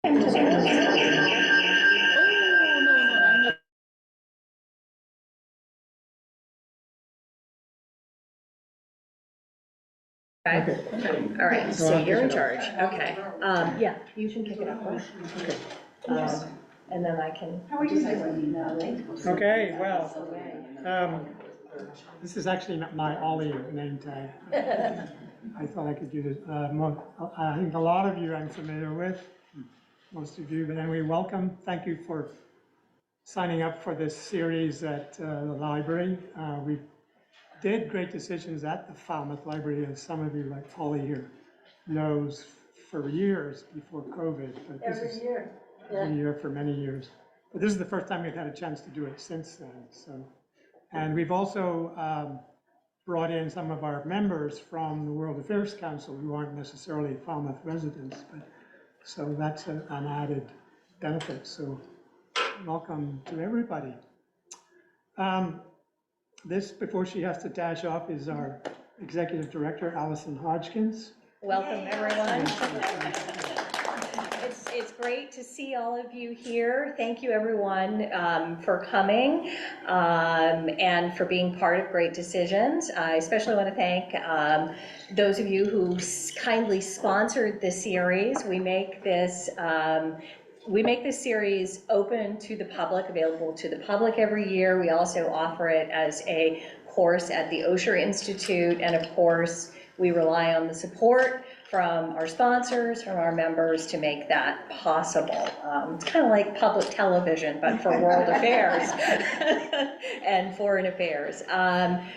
Okay. All right, so you're in charge. Okay. Yeah, you can pick it up. Right? Okay. And then I can. How are you doing? Okay, well, this is actually not my Ollie name tag. I thought I could use it. I think a lot of you I'm familiar with, most of you, but anyway, welcome. Thank you for signing up for this series at the library. We did great decisions at the Falmouth Library, as some of you, like Polly here, knows for years before COVID. But this Every is year. every year for many years. But this is the first time we've had a chance to do it since then. So, and we've also brought in some of our members from the World Affairs Council who aren't necessarily Falmouth residents, but so that's an added benefit. So welcome to everybody. This, before she has to dash off, is our Executive Director, Allison Hodgkins. Welcome, everyone. It's great to see all of you here. Thank you, everyone, for coming and for being part of Great Decisions. I especially want to thank those of you who kindly sponsored this series. We make this series open to the public, available to the public every year. We also offer it as a course at the Osher Institute, and of course, we rely on the support from our sponsors, from our members to make that possible. It's kind of like public television, but for world affairs and foreign affairs.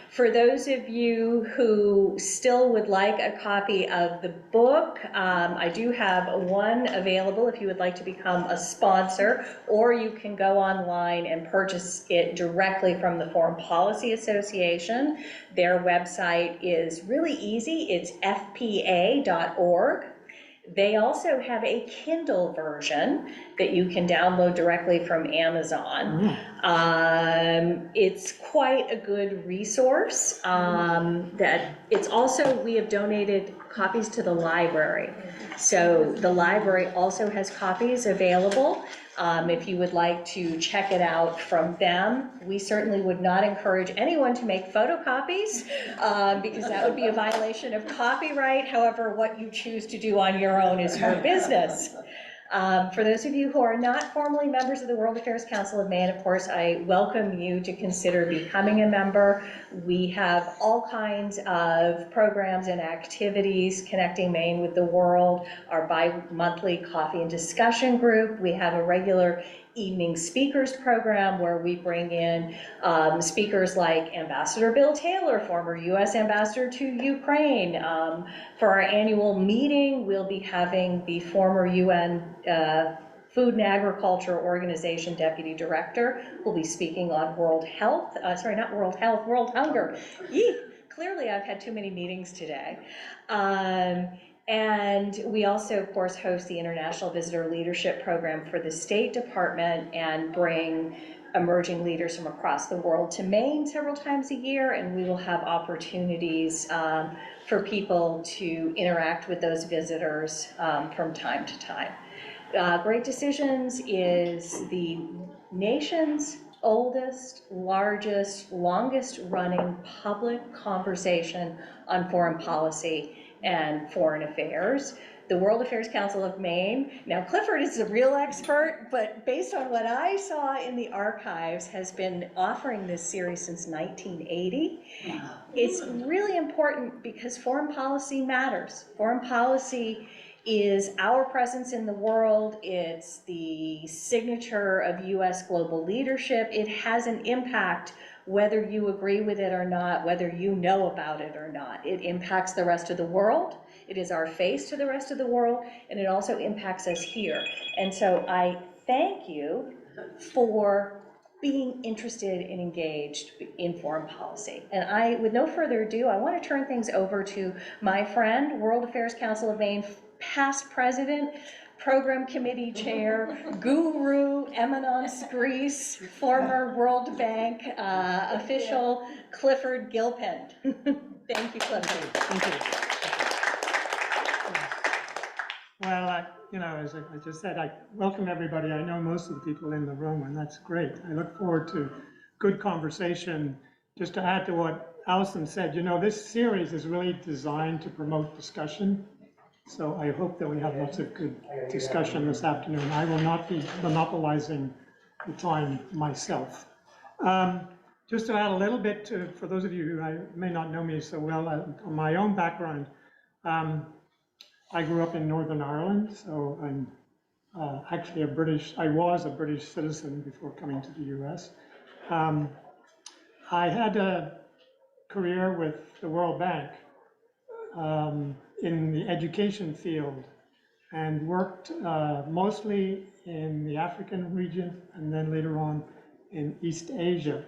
For those of you who still would like a copy of the book, I do have one available if you would like to become a sponsor, or you can go online and purchase it directly from the Foreign Policy Association. Their website is really easy. It's fpa.org. They also have a Kindle version that you can download directly from Amazon. It's quite a good resource. That it's also, we have donated copies to the library. So the library also has copies available. If you would like to check it out from them, we certainly would not encourage anyone to make photocopies because that would be a violation of copyright. However, what you choose to do on your own is your business. For those of you who are not formally members of the World Affairs Council of Maine, of course, I welcome you to consider becoming a member. We have all kinds of programs and activities connecting Maine with the world, our bi-monthly coffee and discussion group. We have a regular evening speakers program where we bring in speakers like Ambassador Bill Taylor, former U.S. Ambassador to Ukraine. For our annual meeting, we'll be having the former UN Food and Agriculture Organization Deputy Director who'll be speaking on world health, world hunger. Clearly I've had too many meetings today. And we also, of course, host the International Visitor Leadership Program for the State Department and bring emerging leaders from across the world to Maine several times a year, and we will have opportunities for people to interact with those visitors from time to time. Great Decisions is the nation's oldest, largest, longest running public conversation on foreign policy and foreign affairs. The World Affairs Council of Maine, now Clifford is a real expert, but based on what I saw in the archives, has been offering this series since 1980. It's really important because foreign policy matters. Foreign policy is our presence in the world. It's the signature of US global leadership. It has an impact whether you agree with it or not, whether you know about it or not. It impacts the rest of the world. It is our face to the rest of the world, and it also impacts us here. And so I thank you for being interested and engaged in foreign policy. And with no further ado, I want to turn things over to my friend, World Affairs Council of Maine, past president, program committee chair, guru, eminence Greece, former World Bank official, Clifford Gilpin. Thank you, Clifford. Thank you. Well, as I just said, I welcome everybody. I know most of the people in the room, and that's great. I look forward to good conversation. Just to add to what Alison said, this series is really designed to promote discussion. So I hope that we have lots of good discussion this afternoon. I will not be monopolizing the time myself. Just to add a little bit for those of you who may not know me so well, on my own background, I grew up in Northern Ireland, so I'm actually I was a British citizen before coming to the US. I had a career with the World Bank in the education field and worked mostly in the African region and then later on in East Asia.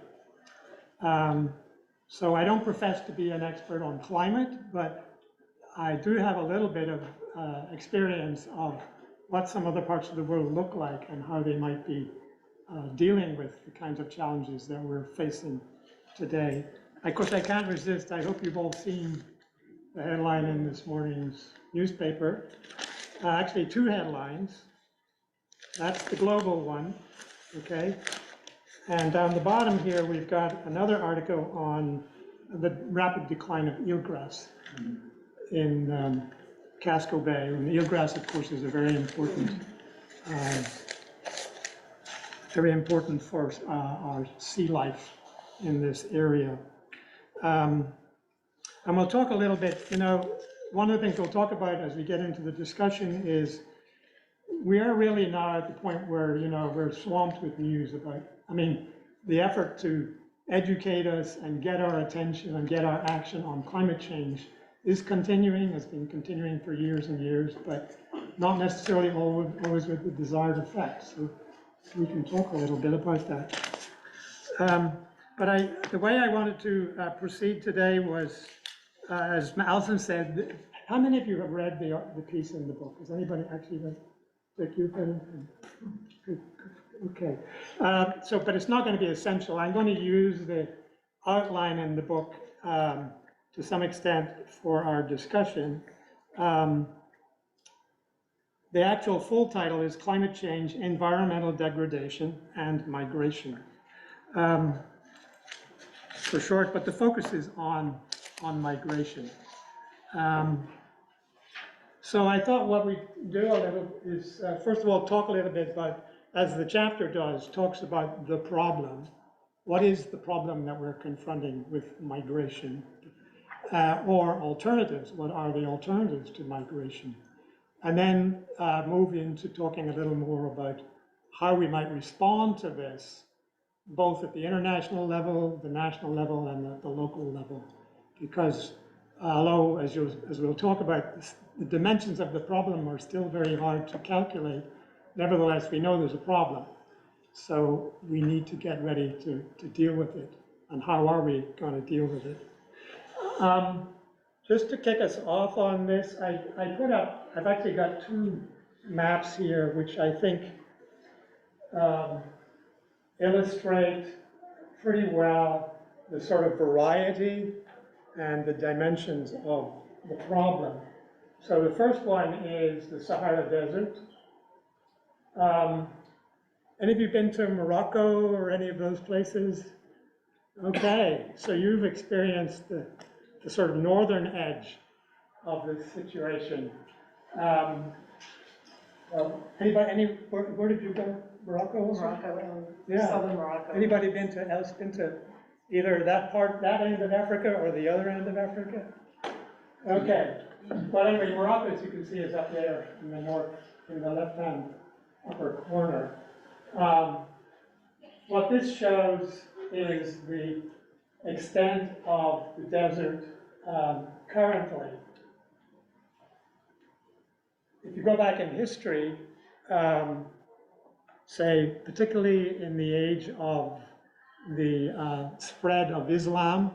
So I don't profess to be an expert on climate, but I do have a little bit of experience of what some other parts of the world look like and how they might be dealing with the kinds of challenges that we're facing today. Of course, I can't resist. I hope you've all seen the headline in this morning's newspaper. Actually, two headlines. That's the global one, okay? And down the bottom here, we've got another article on the rapid decline of eelgrass in Casco Bay. And eelgrass, of course, is a very important for our sea life in this area. And we'll talk a little bit, one of the things we'll talk about as we get into the discussion is we are really now at the point where, we're swamped with news about, the effort to educate us and get our attention and get our action on climate change is continuing, has been continuing for years and years, but not necessarily always with the desired effect. So we can talk a little bit about that. But the way I wanted to proceed today was, as Alison said, how many of you have read the piece in the book? Has anybody actually read the Gilpin? Okay. But it's not going to be essential. I'm going to use the outline in the book to some extent for our discussion. The actual full title is Climate Change, Environmental Degradation, and Migration. For short, but the focus is on migration. So I thought what we do a little is, first of all, talk a little bit about, as the chapter does, talks about the problem. What is the problem that we're confronting with migration? Or alternatives, what are the alternatives to migration? And then move into talking a little more about how we might respond to this, both at the international level, the national level, and the local level. Because although, as we'll talk about, the dimensions of the problem are still very hard to calculate, nevertheless, we know there's a problem. So we need to get ready to deal with it. And how are we going to deal with it? Just to kick us off on this, I've actually got two maps here, which I think illustrate pretty well the sort of variety and the dimensions of the problem. So the first one is the Sahara Desert. Any of you been to Morocco or any of those places? Okay, so you've experienced the sort of northern edge of this situation. Where did you go? Morocco? Morocco, Yeah. southern Morocco. Anybody been to either that end of Africa or the other end of Africa? Okay. Well, anyway, Morocco, as you can see, is up there in the north, in the left-hand upper corner. What this shows is the extent of the desert currently. If you go back in history, say, particularly in the age of the spread of Islam,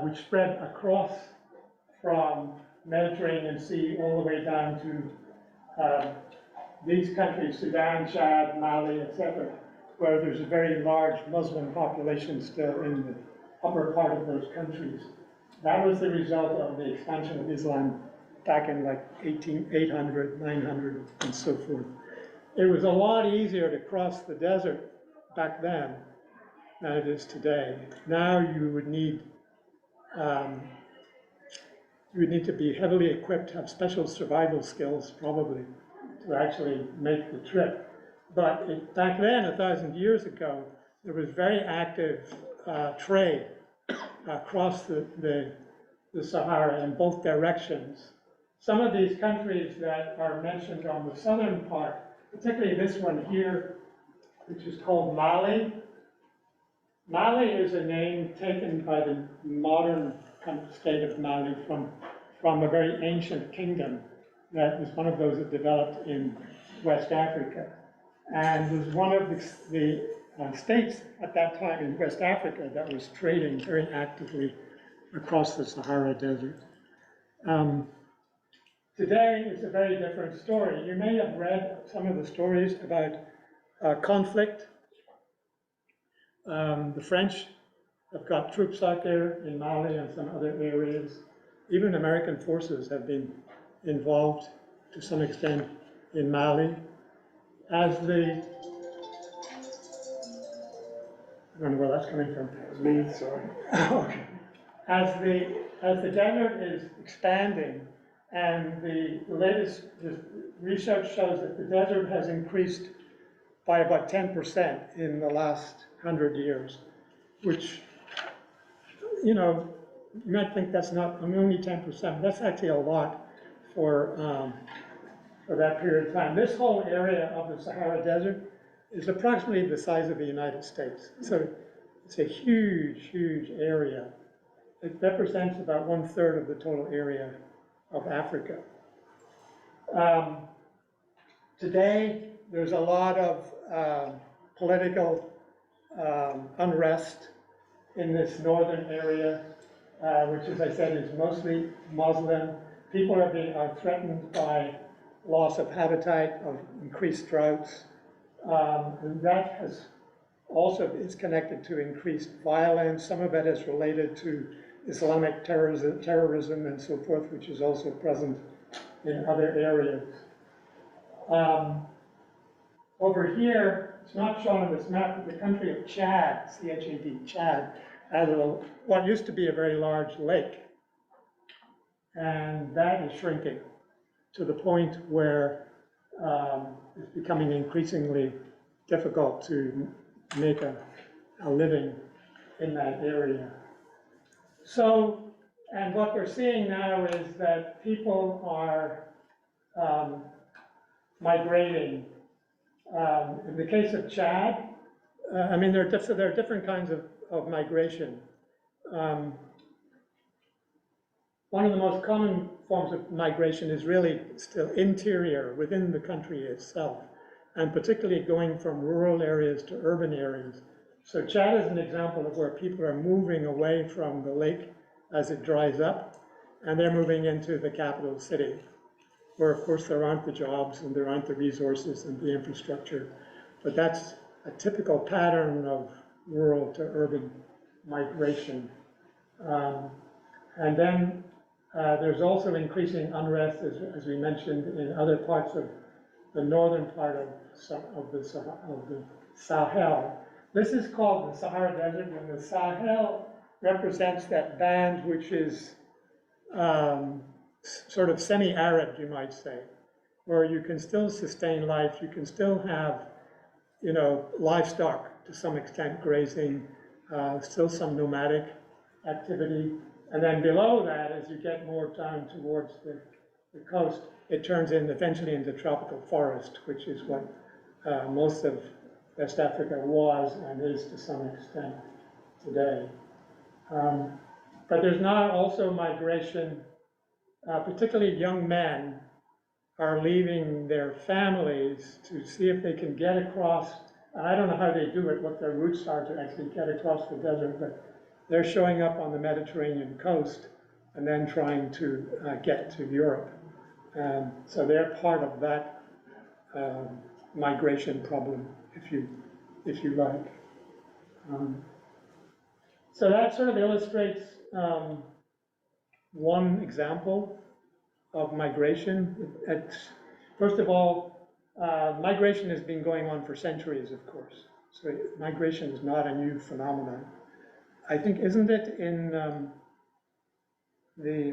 which spread across from Mediterranean Sea all the way down to these countries, Sudan, Chad, Mali, etc., where there's a very large Muslim population still in the upper part of those countries. That was the result of the expansion of Islam back in like 800, 900, and so forth. It was a lot easier to cross the desert back then than it is today. Now you would need to be heavily equipped, have special survival skills probably to actually make the trip. But back then, 1,000 years ago, there was very active trade across the Sahara in both directions. Some of these countries that are mentioned on the southern part, particularly this one here, which is called Mali. Mali is a name taken by the modern state of Mali from a very ancient kingdom that was one of those that developed in West Africa, and was one of the states at that time in West Africa that was trading very actively across the Sahara Desert. Today, it's a very different story. You may have read some of the stories about conflict. The French have got troops out there in Mali and some other areas. Even American forces have been involved to some extent in Mali. I don't know where that's coming from. That was me, sorry. Okay. As the desert is expanding, and the latest research shows that the desert has increased by about 10% in the last 100 years, which, you know, you might think that's not, only 10%. That's actually a lot for that period of time. This whole area of the Sahara Desert is approximately the size of the United States. So it's a huge, huge area. It represents about 1/3 of the total area of Africa. Today, there's a lot of political unrest in this northern area, which, as I said, is mostly Muslim. People are threatened by loss of habitat, of increased droughts. And that is connected to increased violence. Some of it is related to Islamic terrorism and so forth, which is also present in other areas. Over here, it's not shown on this map, but the country of Chad, C-H-A-D, Chad, has what used to be a very large lake. And that is shrinking to the point where it's becoming increasingly difficult to make a living in that area. So, and what we're seeing now is that people are migrating. In the case of Chad, I mean, there are different kinds of migration. One of the most common forms of migration is really still interior, within the country itself, and particularly going from rural areas to urban areas. So Chad is an example of where people are moving away from the lake as it dries up, and they're moving into the capital city, where of course there aren't the jobs and there aren't the resources and the infrastructure. But that's a typical pattern of rural to urban migration. And then there's also increasing unrest, as we mentioned, in other parts of the northern part of the Sahel. This is called the Sahara Desert, and the Sahel represents that band which is sort of semi-arid, you might say, where you can still sustain life, you can still have, you know, livestock to some extent, grazing, still some nomadic activity. And then below that, as you get more down towards the coast, it turns eventually into tropical forest, which is what most of West Africa was and is to some extent today. But there's now also migration, particularly young men are leaving their families to see if they can get across. I don't know how they do it, what their routes are to actually get across the desert, but they're showing up on the Mediterranean coast and then trying to get to Europe. So they're part of that migration problem, if you like. So that sort of illustrates one example of migration. First of all, migration has been going on for centuries, of course. So migration is not a new phenomenon. I think, isn't it in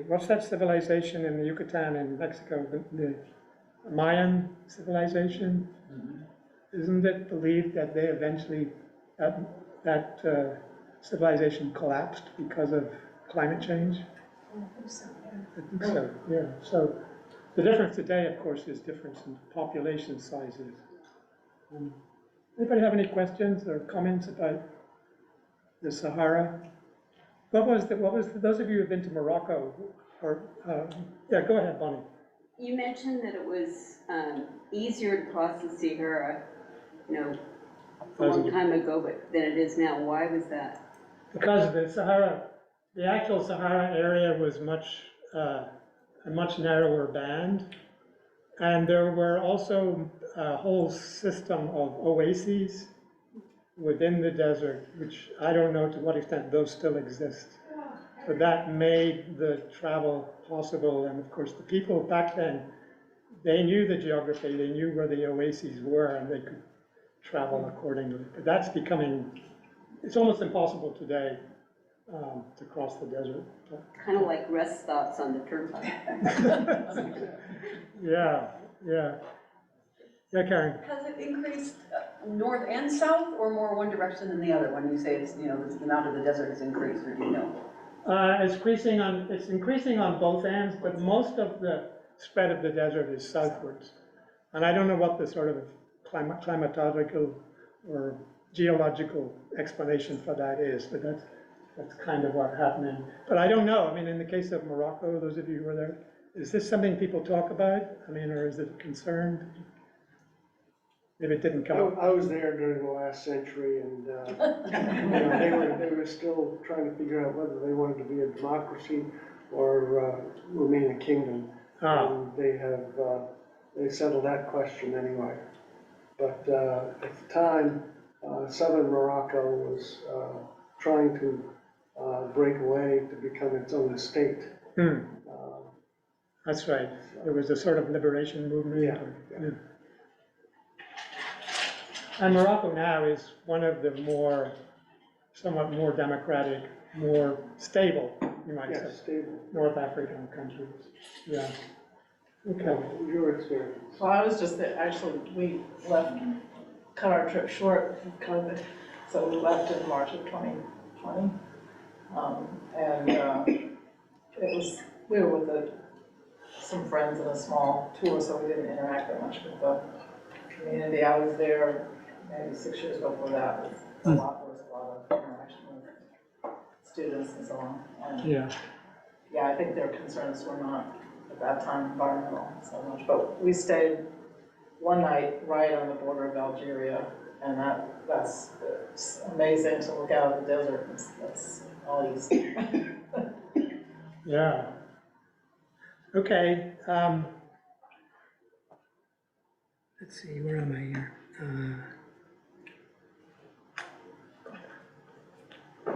what's that civilization in the Yucatan in Mexico, the Mayan civilization? Mm-hmm. Isn't it believed that they eventually, that civilization collapsed because of climate change? I think so, yeah. I think so, yeah. So the difference today, of course, is difference in population sizes. Anybody have any questions or comments about the Sahara? Those of you who have been to Morocco, or, yeah, go ahead, Bonnie. You mentioned that it was easier to cross the Sahara, you know, a long time ago, but than it is now. Why was that? Because the Sahara, the actual Sahara area was a much narrower band, and there were also a whole system of oases within the desert, which I don't know to what extent those still exist. But that made the travel possible, and of course the people back then, they knew the geography, they knew where the oases were, and they could travel accordingly. But that's becoming, it's almost impossible today to cross the desert. Kind of like rest stops on the turnpike. Yeah, yeah. Yeah, Karen. Has it increased north and south, or more one direction than the other? When you say it's, you know, the amount of the desert has increased, or do you know? It's increasing on both ends, but most of the spread of the desert is southwards. And I don't know what the sort of climatological or geological explanation for that is, but that's kind of what's happening. But I don't know. I mean, in the case of Morocco, those of you who were there, is this something people talk about? I mean, or is it a concern? Maybe it didn't come up. I was there during the last century, and you know, they were still trying to figure out whether they wanted to be a democracy or remain a kingdom. And they settled that question anyway. But at the time, southern Morocco was trying to break away to become its own state. That's right. There was a sort of liberation movement. Yeah. And Morocco now is one of the somewhat more democratic, more stable, you might say, stable North African countries. Yeah. Okay. Your experience. Well, I was just that actually we cut our trip short with COVID, so we left in March of 2020, we were with some friends in a small tour, so we didn't interact that much with the community. I was there maybe 6 years before that. There was a lot of interaction with students and so on. And yeah, I think their concerns were not at that time environmental so much, but we stayed one night right on the border of Algeria, and that's amazing to look out of the desert. That's all you see. Yeah. Okay. Let's see, where am I here?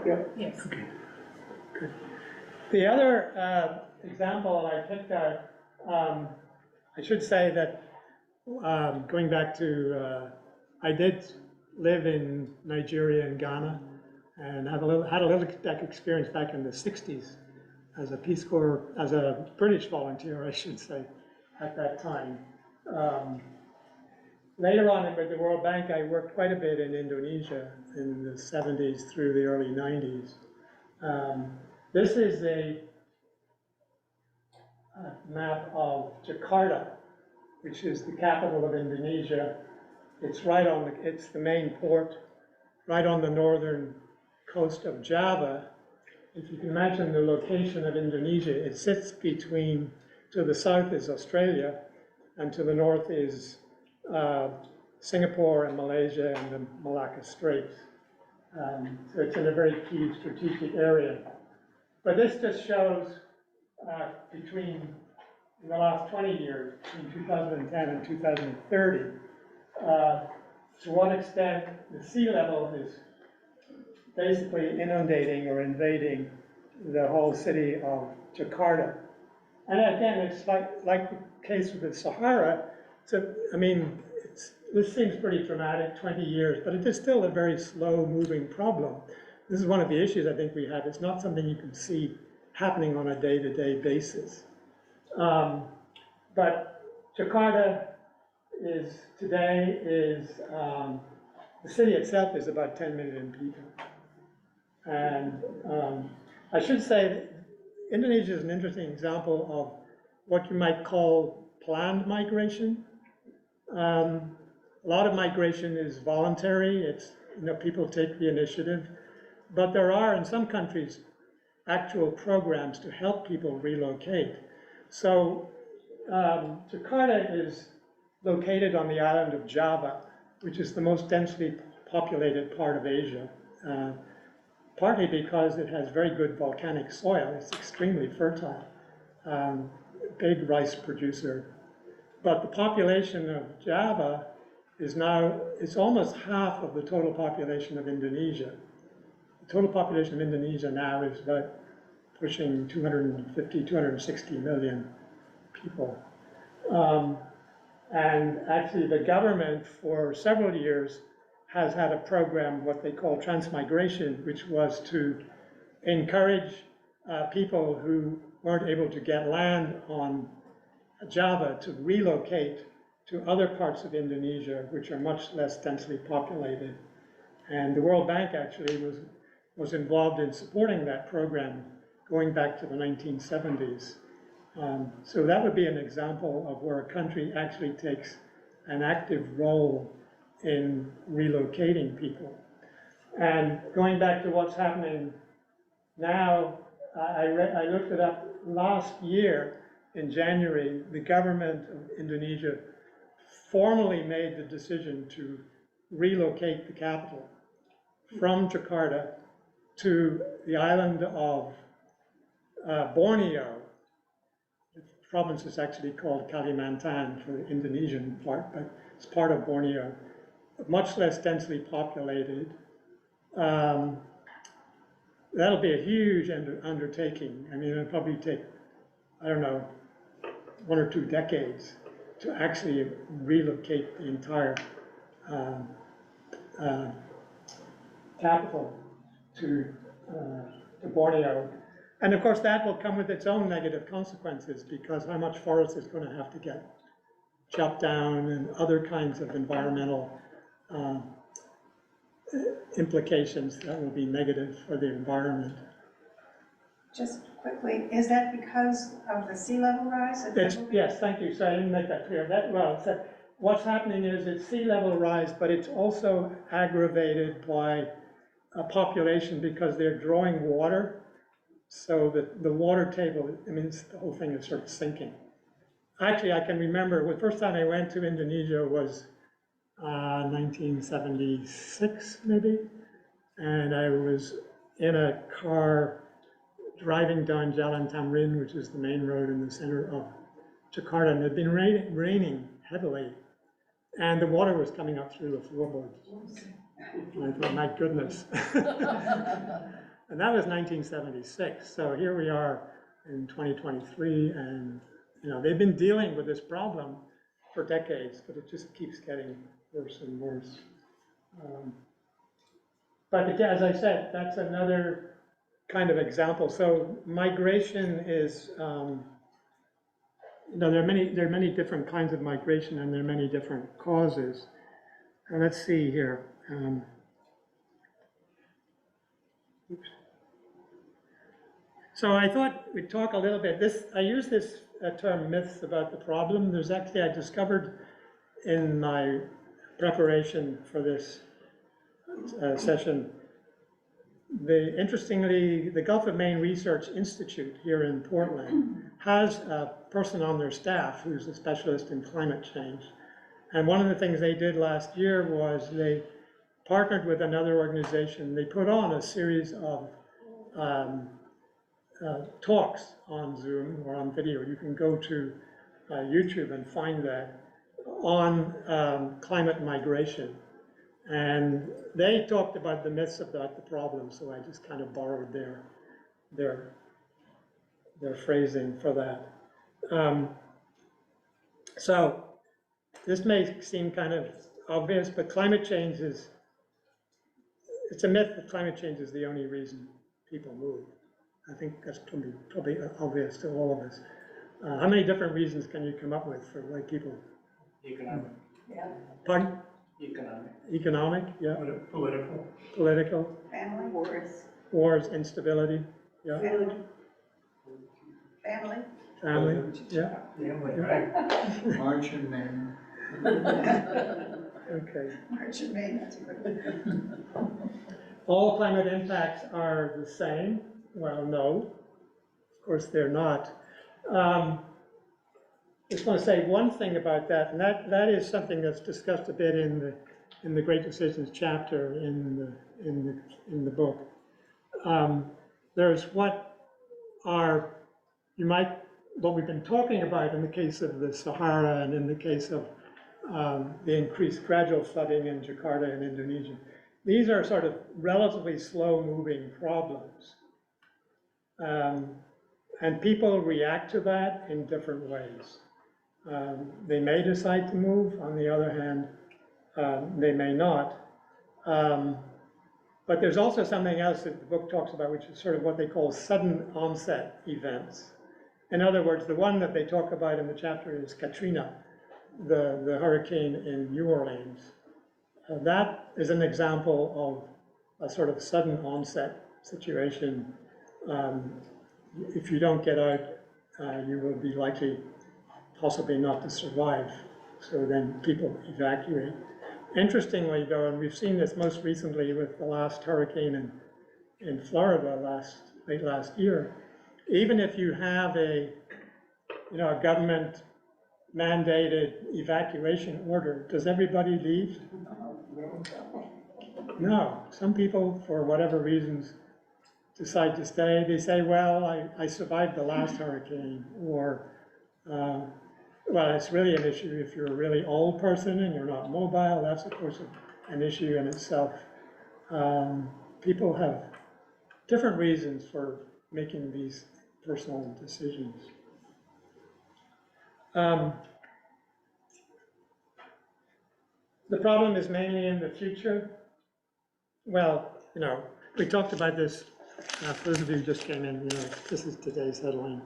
Yeah. Yes. Okay. Good. The other example I picked out, I should say that going back to, I did live in Nigeria and Ghana, and had a little experience back in the 60s as a Peace Corps, as a British volunteer, I should say, at that time. Later on with the World Bank, I worked quite a bit in Indonesia in the 70s through the early 90s. This is a map of Jakarta, which is the capital of Indonesia. It's it's the main port, right on the northern coast of Java. If you can imagine the location of Indonesia, it sits between, to the south is Australia, and to the north is Singapore and Malaysia and the Malacca Straits. So it's in a very key strategic area. But this just shows in the last 20 years, between 2010 and 2030, to what extent the sea level is basically inundating or invading the whole city of Jakarta. And again, it's like the case with the Sahara. So, I mean, this seems pretty dramatic, 20 years, but it is still a very slow-moving problem. This is one of the issues I think we have. It's not something you can see happening on a day-to-day basis. But Jakarta today the city itself is about 10 million people. And I should say that Indonesia is an interesting example of what you might call planned migration. A lot of migration is voluntary. It's, people take the initiative. But there are, in some countries, actual programs to help people relocate. So Jakarta is located on the island of Java, which is the most densely populated part of Asia, partly because it has very good volcanic soil. It's extremely fertile, big rice producer. But the population of Java is now, it's almost half of the total population of Indonesia. The total population of Indonesia now is about pushing 250, 260 million people. And actually the government for several years has had a program, what they call transmigration, which was to encourage people who weren't able to get land on Java to relocate to other parts of Indonesia, which are much less densely populated. And the World Bank actually was involved in supporting that program going back to the 1970s. So that would be an example of where a country actually takes an active role in relocating people. And going back to what's happening now, I looked it up last year in January. The government of Indonesia formally made the decision to relocate the capital from Jakarta to the island of Borneo. The province is actually called Kalimantan for the Indonesian part, but it's part of Borneo. Much less densely populated. That'll be a huge undertaking. I mean, it'll probably take, I don't know, 1 or 2 decades to actually relocate the entire capital to Borneo. And of course, that will come with its own negative consequences, because how much forest is going to have to get chopped down and other kinds of environmental implications that will be negative for the environment. Just quickly, is that because of the sea level rise? Yes, thank you. So I didn't make that clear. What's happening is it's sea level rise, but it's also aggravated by a population because they're drawing water. So the water table, I mean, the whole thing is sort of sinking. Actually, I can remember the first time I went to Indonesia was 1976, maybe, and I was in a car driving down Jalan Tamrin, which is the main road in the center of Jakarta, and it had been raining heavily, and the water was coming up through the floorboards. I thought, my goodness. And that was 1976, so here we are in 2023, and they've been dealing with this problem for decades, but it just keeps getting worse and worse. But again, as I said, that's another kind of example. So migration is, there are many different kinds of migration, and there are many different causes. And let's see here. So I thought we'd talk a little bit. I use this term myths about the problem. There's actually, I discovered in my preparation for this session, interestingly, the Gulf of Maine Research Institute here in Portland has a person on their staff who's a specialist in climate change. And one of the things they did last year was they partnered with another organization. They put on a series of talks on Zoom or on video. You can go to YouTube and find that, on climate migration. And they talked about the myths about the problem, so I just kind of borrowed their phrasing for that. So this may seem kind of obvious, but climate change is, it's a myth that climate change is the only reason people move. I think that's probably obvious to all of us. How many different reasons can you come up with for why people? Economic. Pardon? Economic. Economic, yeah. Political. Political, Family, wars, instability, yeah. family. Family, yeah. Yeah, right. March and Maine. Okay. March and Maine, that's a good one. All climate impacts are the same? Well, no. Of course, they're not. Just want to say one thing about that, and that is something that's discussed a bit in the Great Decisions chapter in the book. There's what we've been talking about in the case of the Sahara and in the case of the increased gradual flooding in Jakarta and Indonesia. These are sort of relatively slow-moving problems. And people react to that in different ways. They may decide to move, on the other hand, they may not. But there's also something else that the book talks about, which is sort of what they call sudden onset events. In other words, the one that they talk about in the chapter is Katrina, the hurricane in New Orleans. That is an example of a sort of sudden onset situation. If you don't get out, you will be likely possibly not to survive. So then people evacuate. Interestingly though, and we've seen this most recently with the last hurricane in Florida late last year, even if you have a government mandated evacuation order, does everybody leave? No. Some people, for whatever reasons, decide to stay. They say, well, I survived the last hurricane, or well, it's really an issue if you're a really old person and you're not mobile. That's, of course, an issue in itself. People have different reasons for making these personal decisions. The problem is mainly in the future. Well, we talked about this. For those of you who just came in, this is today's headline.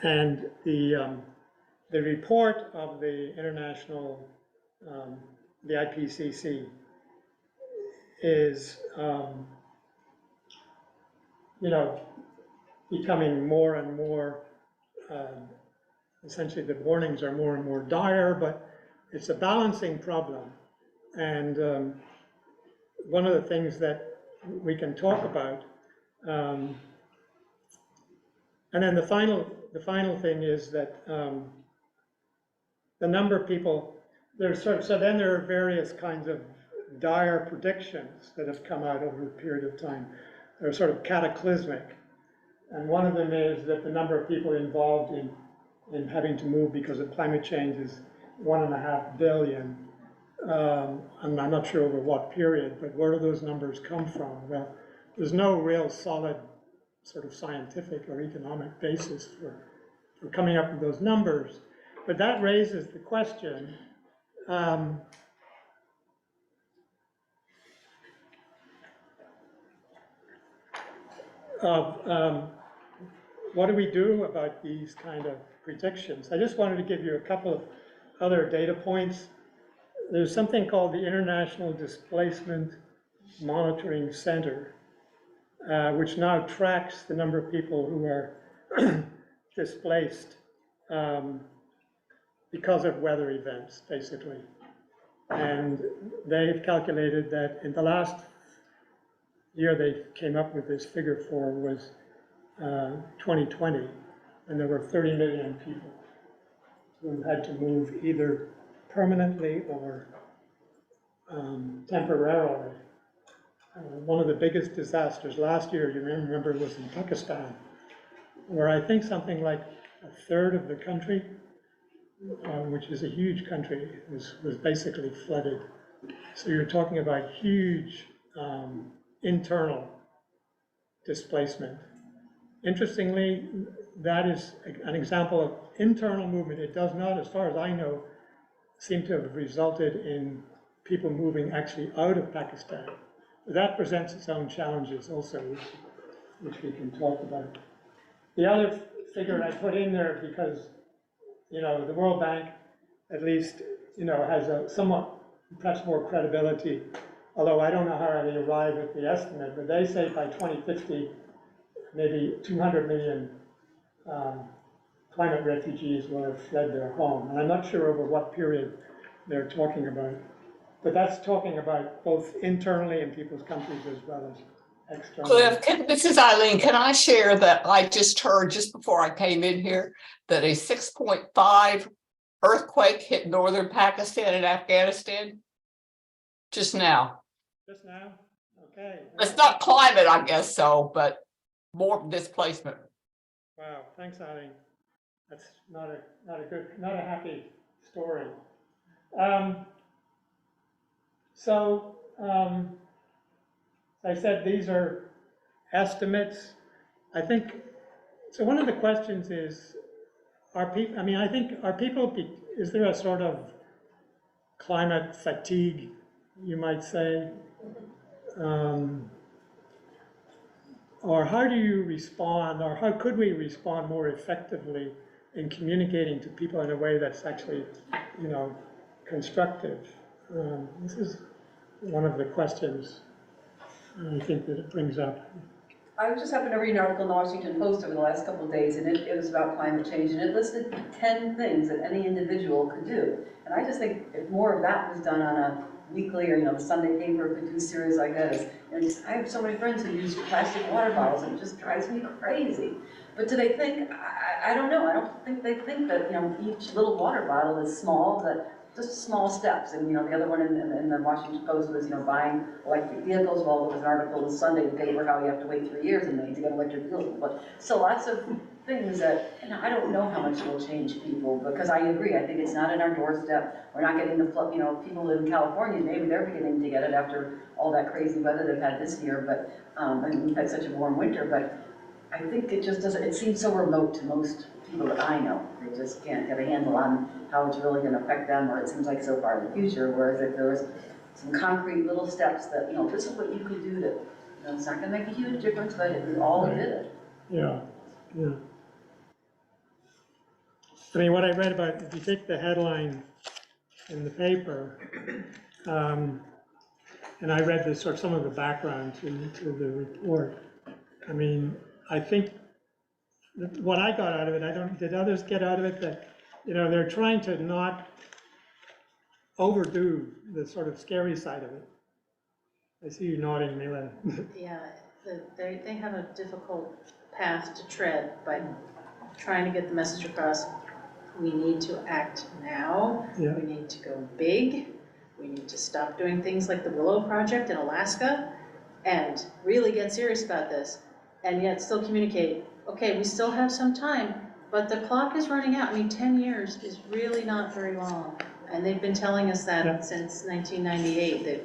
And the report of the international, the IPCC is, becoming more and more, essentially the warnings are more and more dire, but it's a balancing problem. And one of the things that we can talk about, and then the final thing is that the number of people, so then there are various kinds of dire predictions that have come out over a period of time. They're sort of cataclysmic. And one of them is that the number of people involved in having to move because of climate change is 1.5 billion. And I'm not sure over what period, but where do those numbers come from? Well, there's no real solid sort of scientific or economic basis for coming up with those numbers. But that raises the question, of what do we do about these kind of predictions? I just wanted to give you a couple of other data points. There's something called the International Displacement Monitoring Center, which now tracks the number of people who are displaced because of weather events, basically. And they've calculated that in the last year they came up with this figure for was 2020, and there were 30 million people who had to move either permanently or temporarily. One of the biggest disasters last year, you remember, was in Pakistan, where I think something like a third of the country, which is a huge country, was basically flooded. So you're talking about huge internal displacement. interestingly, that is an example of internal movement. It does not, as far as I know, seem to have resulted in people moving actually out of Pakistan. That presents its own challenges also, which we can talk about. The other figure I put in there because, you know, the World Bank, at least, you know, has a somewhat, perhaps more credibility, although I don't know how they arrive at the estimate, but they say by 2050, maybe 200 million climate refugees will have fled their home. And I'm not sure over what period they're talking about. But that's talking about both internally in people's countries as well as externally. Cliff, this is Eileen. Can I share that I just heard just before I came in here that a 6.5 earthquake hit northern Pakistan and Afghanistan just now? Just now? Okay. It's not climate, I guess so, but more displacement. Wow, thanks, Eileen. That's not a happy story. As I said, these are estimates. I think, so one of the questions is, is there a sort of climate fatigue, you might say? Or how do you respond, or how could we respond more effectively in communicating to people in a way that's actually, you know, constructive? This is one of the questions I think that it brings up. I just happened to read an article in the Washington Post over the last couple of days, and it was about climate change, and it listed 10 things that any individual could do. And I just think if more of that was done on a weekly, or, you know, the Sunday paper could do series like that. I have so many friends who use plastic water bottles, and it just drives me crazy. But do they think, I don't know, I don't think they think that, you know, each little water bottle is small, but just small steps. And, you know, the other one in the Washington Post was, you know, buying electric vehicles. Well, there was an article this Sunday in the paper how you have to wait 3 years in Maine to get an electric vehicle. But so lots of things that, you know, I don't know how much it will change people, because I agree, I think it's not in our doorstep. We're not getting the flood, you know, people live in California, maybe they're beginning to get it after all that crazy weather they've had this year, but, and we've had such a warm winter, but I think it just doesn't, it seems so remote to most people that I know. They just can't get a handle on how it's really gonna affect them, or it seems like so far in the future, whereas if there was some concrete little steps that, you know, this is what you could do to, you know, it's not gonna make a huge difference, but if we all did it. Yeah, yeah. I mean, what I read about, if you take the headline in the paper, and I read this, or some of the background to the report, I mean, I think what I got out of it, did others get out of it that, you know, they're trying to not overdo the sort of scary side of it. I see you nodding, Mila. Yeah, they have a difficult path to tread by trying to get the message across. We need to act now. Yeah. We need to go big. We need to stop doing things like the Willow Project in Alaska and really get serious about this, and yet still communicate, okay, we still have some time, but the clock is running out. I mean, 10 years is really not very long. And they've been telling us that since 1998, that,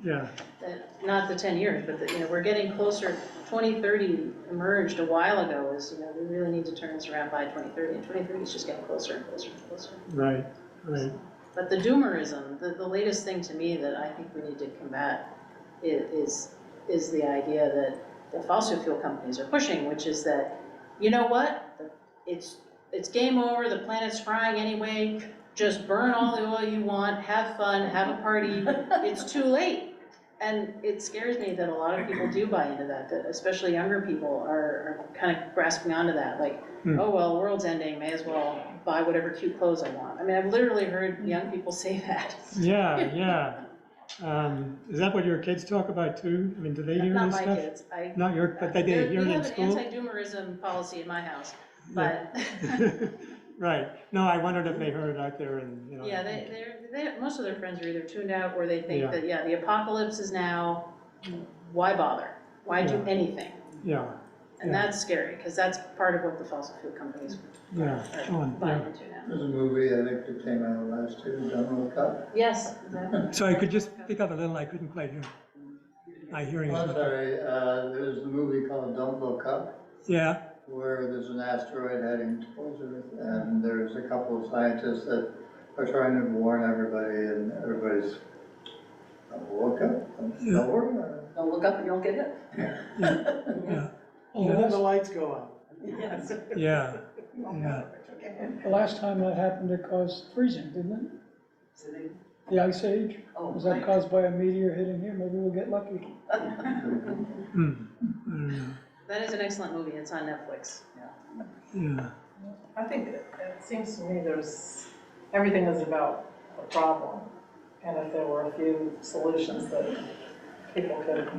Yeah. that not the 10 years, but that, you know, we're getting closer. 2030 emerged a while ago as, you know, we really need to turn this around by 2030, and 2030 is just getting closer and closer and closer. Right. But the doomerism, the latest thing to me that I think we need to combat is the idea that the fossil fuel companies are pushing, which is that, you know what, it's game over, the planet's frying anyway, just burn all the oil you want, have fun, have a party, it's too late. And it scares me that a lot of people do buy into that especially younger people are kind of grasping onto that, like, oh, well, the world's ending, may as well buy whatever cute clothes I want. I mean, I've literally heard young people say that. Yeah. Is that what your kids talk about too? I mean, do they hear Not this my stuff? kids. Not your, but they hear it in We have school? an anti-doomerism policy in my house, but. Right. No, I wondered if they heard it out there and, you know. Yeah, they most of their friends are either tuned out or they think that, the apocalypse is now, why bother? Why do anything? Yeah. And that's scary, because that's part of what the fossil fuel companies are buying into now. There's a movie, I think, that came out last year, Donald Cup. Yes, exactly. Sorry, could you just pick up a little? I couldn't quite hear. My hearing I'm is, sorry, there's the movie called Don't Look Up, yeah, where there's an asteroid heading towards Earth, and there's a couple of scientists that are trying to warn everybody, and everybody's, don't look up, don't worry about it. Don't look up and you'll get hit. yeah, And then the lights go out. Yes. yeah, yeah. The last time that happened, it caused freezing, didn't it? The Ice Age? Oh, Was that caused by a meteor hitting here? Maybe we'll get lucky. That is an excellent movie, it's on Netflix. Yeah, I think it seems to me everything is about the problem. And if there were a few solutions that people could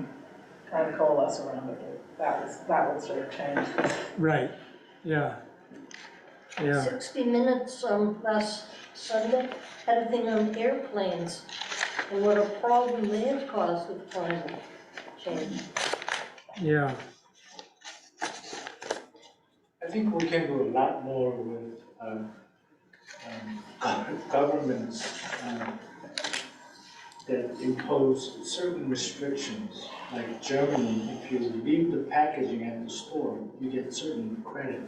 kind of coalesce around it, that would sort of change this. right, yeah, yeah. 60 Minutes last Sunday had a thing on airplanes and what a problem they have caused with climate change. Yeah, I think we can do a lot more with governments that impose certain restrictions. Like Germany, if you leave the packaging at the store, you get certain credit.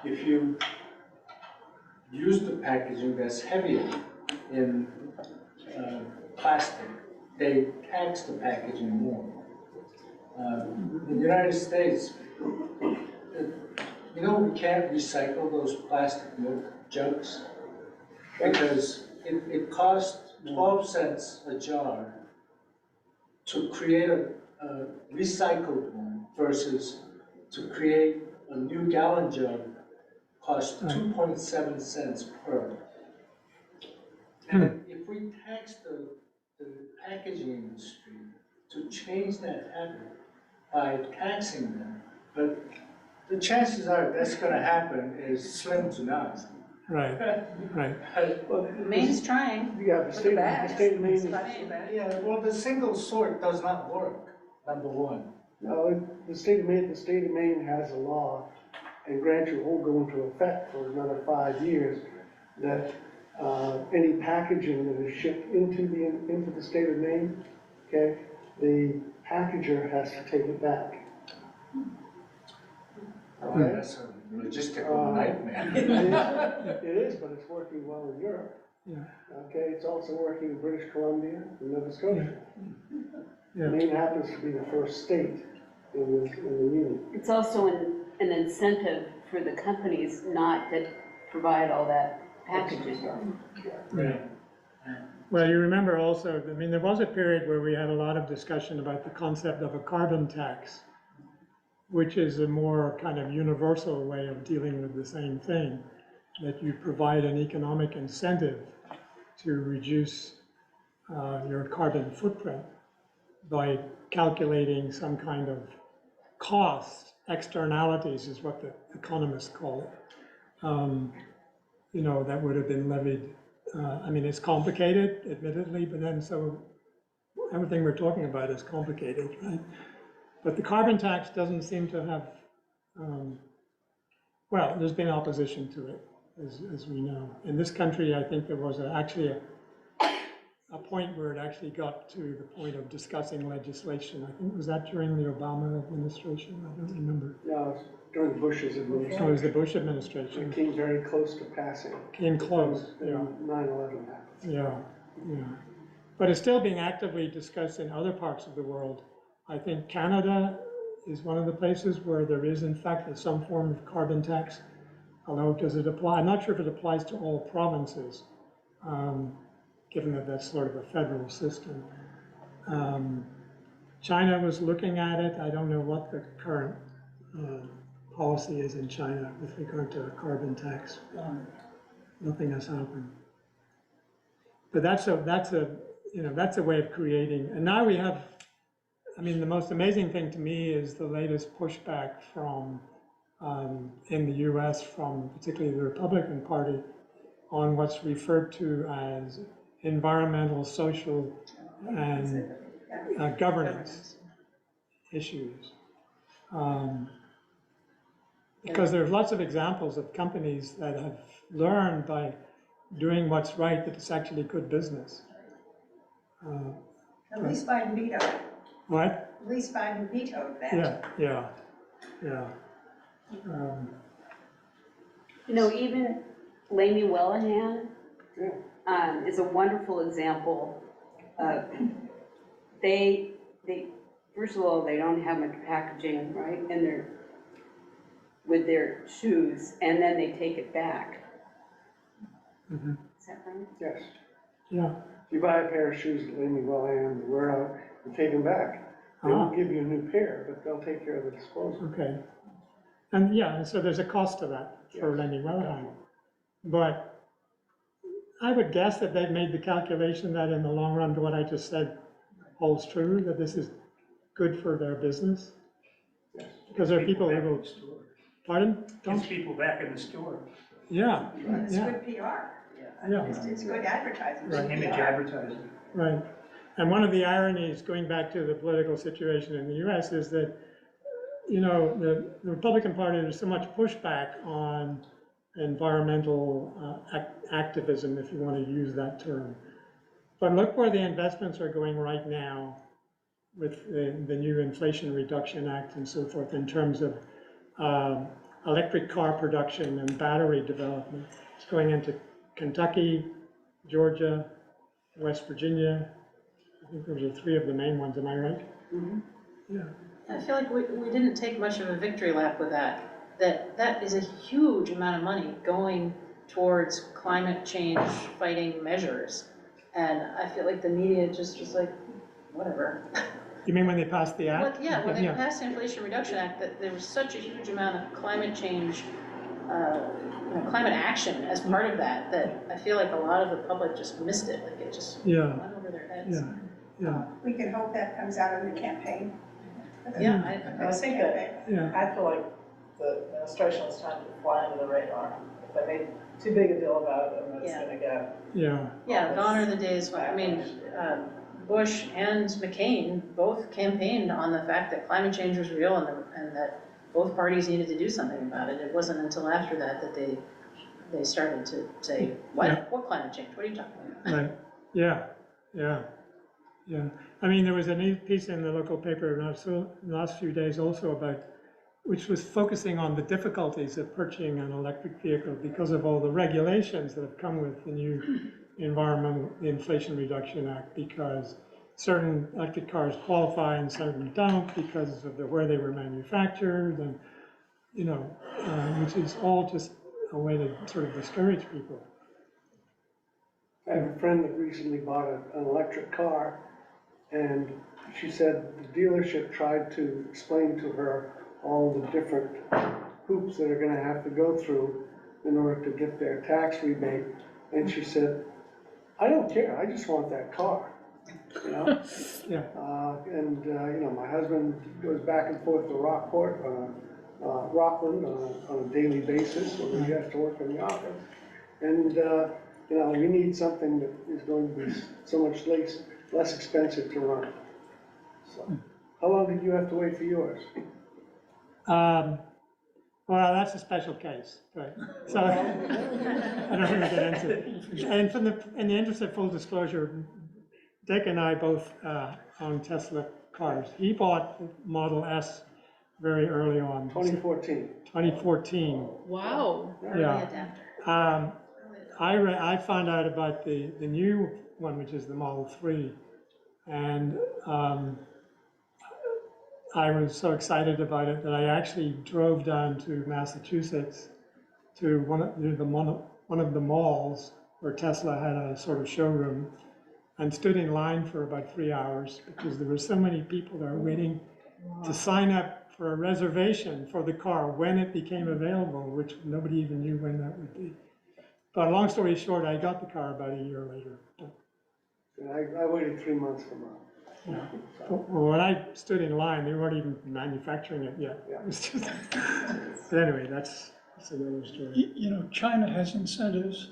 If you use the packaging that's heavier in plastic, they tax the packaging more. In the United States, we can't recycle those plastic milk jugs because it costs 12 cents a jar to create a recycled one versus to create a new gallon jug costs 2.7 cents per. And if we tax the packaging industry to change that habit by taxing them, but the chances are that's going to happen is slim to none. right, right. Maine's trying. Yeah, the state of Maine is, Yeah, well, the single sort does not work, number one. no, the state of Maine has a law, and grant you will go into effect for another 5 years, that any packaging that is shipped into the state of Maine, okay, the packager has to take it back. Okay? That's a logistical nightmare. It is, but it's working well in Europe. Yeah. Okay, it's also working in British Columbia and Nova Scotia. Yeah. Maine happens to be the first state in the union. It's also an incentive for the companies not to provide all that packaging. Right. Well, you remember also, I mean, there was a period where we had a lot of discussion about the concept of a carbon tax, which is a more kind of universal way of dealing with the same thing, that you provide an economic incentive to reduce your carbon footprint by calculating some kind of cost, externalities is what the economists call it, that would have been levied. I mean, it's complicated, admittedly, but then so everything we're talking about is complicated, right? But the carbon tax doesn't seem to have, well, there's been opposition to it, as we know. In this country, I think there was actually a point where it actually got to the point of discussing legislation. I think, was that during the Obama administration? I don't remember. No, it's during Bush's So administration. it was the Bush administration. It came very close to passing. Came close, Then yeah. 9/11 happened. Yeah, yeah. But it's still being actively discussed in other parts of the world. I think Canada is one of the places where there is, in fact, some form of carbon tax. Although, does it apply? I'm not sure if it applies to all provinces, given that that's sort of a federal system. China was looking at it. I don't know what the current policy is in China with regard to a carbon tax. Nothing has happened. But that's a way of creating. And now we have, I mean, the most amazing thing to me is the latest pushback from in the U.S. from particularly the Republican Party on what's referred to as environmental, social, and governance issues. Because there's lots of examples of companies that have learned by doing what's right that it's actually good business. At least Biden vetoed it. What? At least Biden vetoed that. Yeah. You know, even Lamy Wellahan is a wonderful example of, they, first of all, they don't have much packaging, right, in their, with their shoes, and then they take it back. Mhm. Is that right? Yes. Yeah. If you buy a pair of shoes at Lamy Wellahan, you wear out, you take them back. They won't give you a new pair, but they'll take care of the disposal. Okay. And yeah, and so there's a cost to that for Lenny Wellheim. But I would guess that they've made the calculation that in the long run, what I just said holds true, that this is good for their business. Yes. Because there are people who will, pardon? Gets people back in the store. Yeah, And it's yeah, good PR. yeah. It's good advertising. Right. good Image PR. advertising. Right. And one of the ironies, going back to the political situation in the US, is that, you know, the Republican Party, there's so much pushback on environmental activism, if you want to use that term. But look where the investments are going right now with the new Inflation Reduction Act and so forth in terms of electric car production and battery development. It's going into Kentucky, Georgia, West Virginia. I think those are three of the main ones, am I right? Mm-hmm. Yeah. I feel like we didn't take much of a victory lap with that. That is a huge amount of money going towards climate change fighting measures. And I feel like the media just was like, whatever. You mean when they passed the act? When they passed the Inflation Reduction Act, that there was such a huge amount of climate change, climate action as part of that, that I feel like a lot of the public just missed it. Like it just went over their heads. Yeah. We can hope that comes out of the campaign. Yeah, I think that, I feel like the administration was trying to fly under the radar. If they made too big a deal about it, then it's gonna get. Yeah, gone are the days when, I mean, Bush and McCain both campaigned on the fact that climate change was real and that both parties needed to do something about it. It wasn't until after that that they started to say, what climate change? What are you talking about? Right. Yeah. I mean, there was a neat piece in the local paper in the last few days also about, which was focusing on the difficulties of purchasing an electric vehicle because of all the regulations that have come with the new Inflation Reduction Act, because certain electric cars qualify and certain don't because of where they were manufactured, and which is all just a way to sort of discourage people. I have a friend that recently bought an electric car, and she said the dealership tried to explain to her all the different hoops that are gonna have to go through in order to get their tax rebate. And she said, I don't care, I just want that car, my husband goes back and forth to Rockport, Rockland on a daily basis when he has to work in the office. And, you need something that is going to be so much less expensive to run. So, how long did you have to wait for yours? Well, that's a special case, right? So I don't want to get into it. And in the interest of full disclosure, Dick and I both own Tesla cars. He bought Model S very early on. 2014. 2014. Wow. Yeah. I found out about the new one, which is the Model 3, and I was so excited about it that I actually drove down to Massachusetts to one of the malls where Tesla had a sort of showroom, and stood in line for about 3 hours because there were so many people there waiting to sign up for a reservation for the car when it became available, which nobody even knew when that would be. But long story short, I got the car about a year later. I waited 3 months for mine. Yeah. Well, when I stood in line, they weren't even manufacturing it yet. Yeah. It was just, but anyway, that's another story. China has incentives,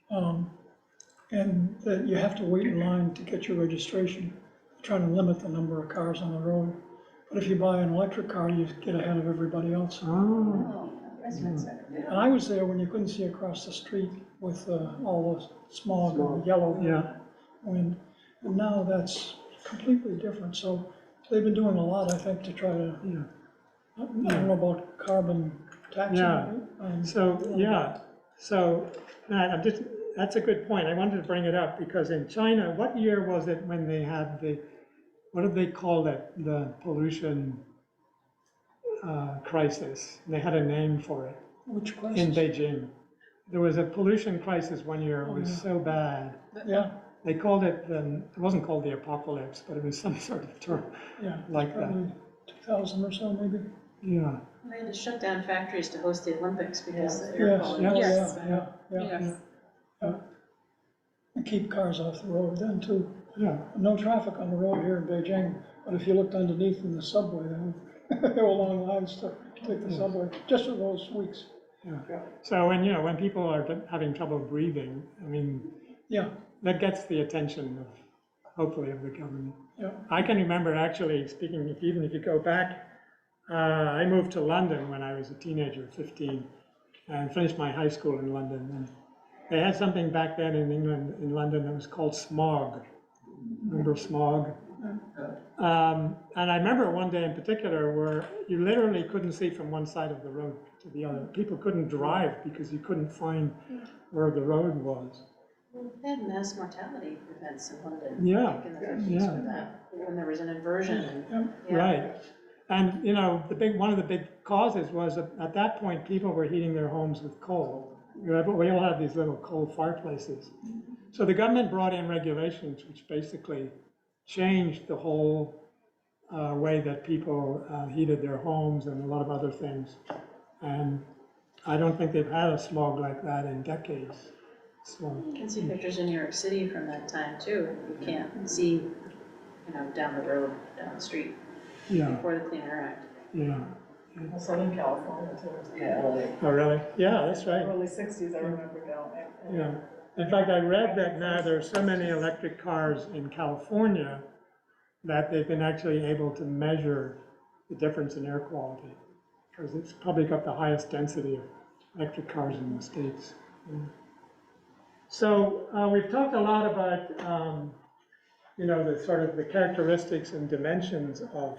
and that you have to wait in line to get your registration, trying to limit the number of cars on the road. But if you buy an electric car, you get ahead of everybody else. Oh. And I was there when you couldn't see across the street with all the smog and the yellow wind. And now that's completely different, so they've been doing a lot, I think, to try to, I don't know about carbon taxing. Yeah. So, Matt, that's a good point. I wanted to bring it up because in China, what year was it when they had what did they call it? The pollution crisis. They had a name for it. Which crisis? In Beijing. There was a pollution crisis one year. It was so bad. Yeah. They called it, it wasn't called the apocalypse, but it was some sort of term like that. 2000 or so, maybe. Yeah. We had to shut down factories to host the Olympics because the air quality. Yeah. And keep cars off the road then too. Yeah. No traffic on the road here in Beijing, but if you looked underneath in the subway, there were long lines to take the subway, just for those weeks. Yeah. So when people are having trouble breathing, I mean, that gets the attention of, hopefully, of the government. Yeah. I can remember actually speaking, even if you go back, I moved to London when I was a teenager, 15, and finished my high school in London. And they had something back then in England, in London, that was called smog. Remember smog? And I remember one day in particular where you literally couldn't see from one side of the road to the other. People couldn't drive because you couldn't find where the road was. Well, they had mass mortality events in London. Yeah. Like in the 50s for that, when there was an inversion. Right. And one of the big causes was at that point people were heating their homes with coal. We all had these little coal fireplaces. So the government brought in regulations which basically changed the whole way that people heated their homes and a lot of other things. And I don't think they've had a smog like that in decades. So You can see pictures in New York City from that time too. You can't see, down the road, down the street before the Clean Air Act. Yeah. Also in California too. Oh, really? Yeah, that's right. Early 60s, I remember going. Yeah. In fact, I read that now there are so many electric cars in California that they've been actually able to measure the difference in air quality, because it's probably got the highest density of electric cars in the States. Yeah. So we've talked a lot about, the sort of the characteristics and dimensions of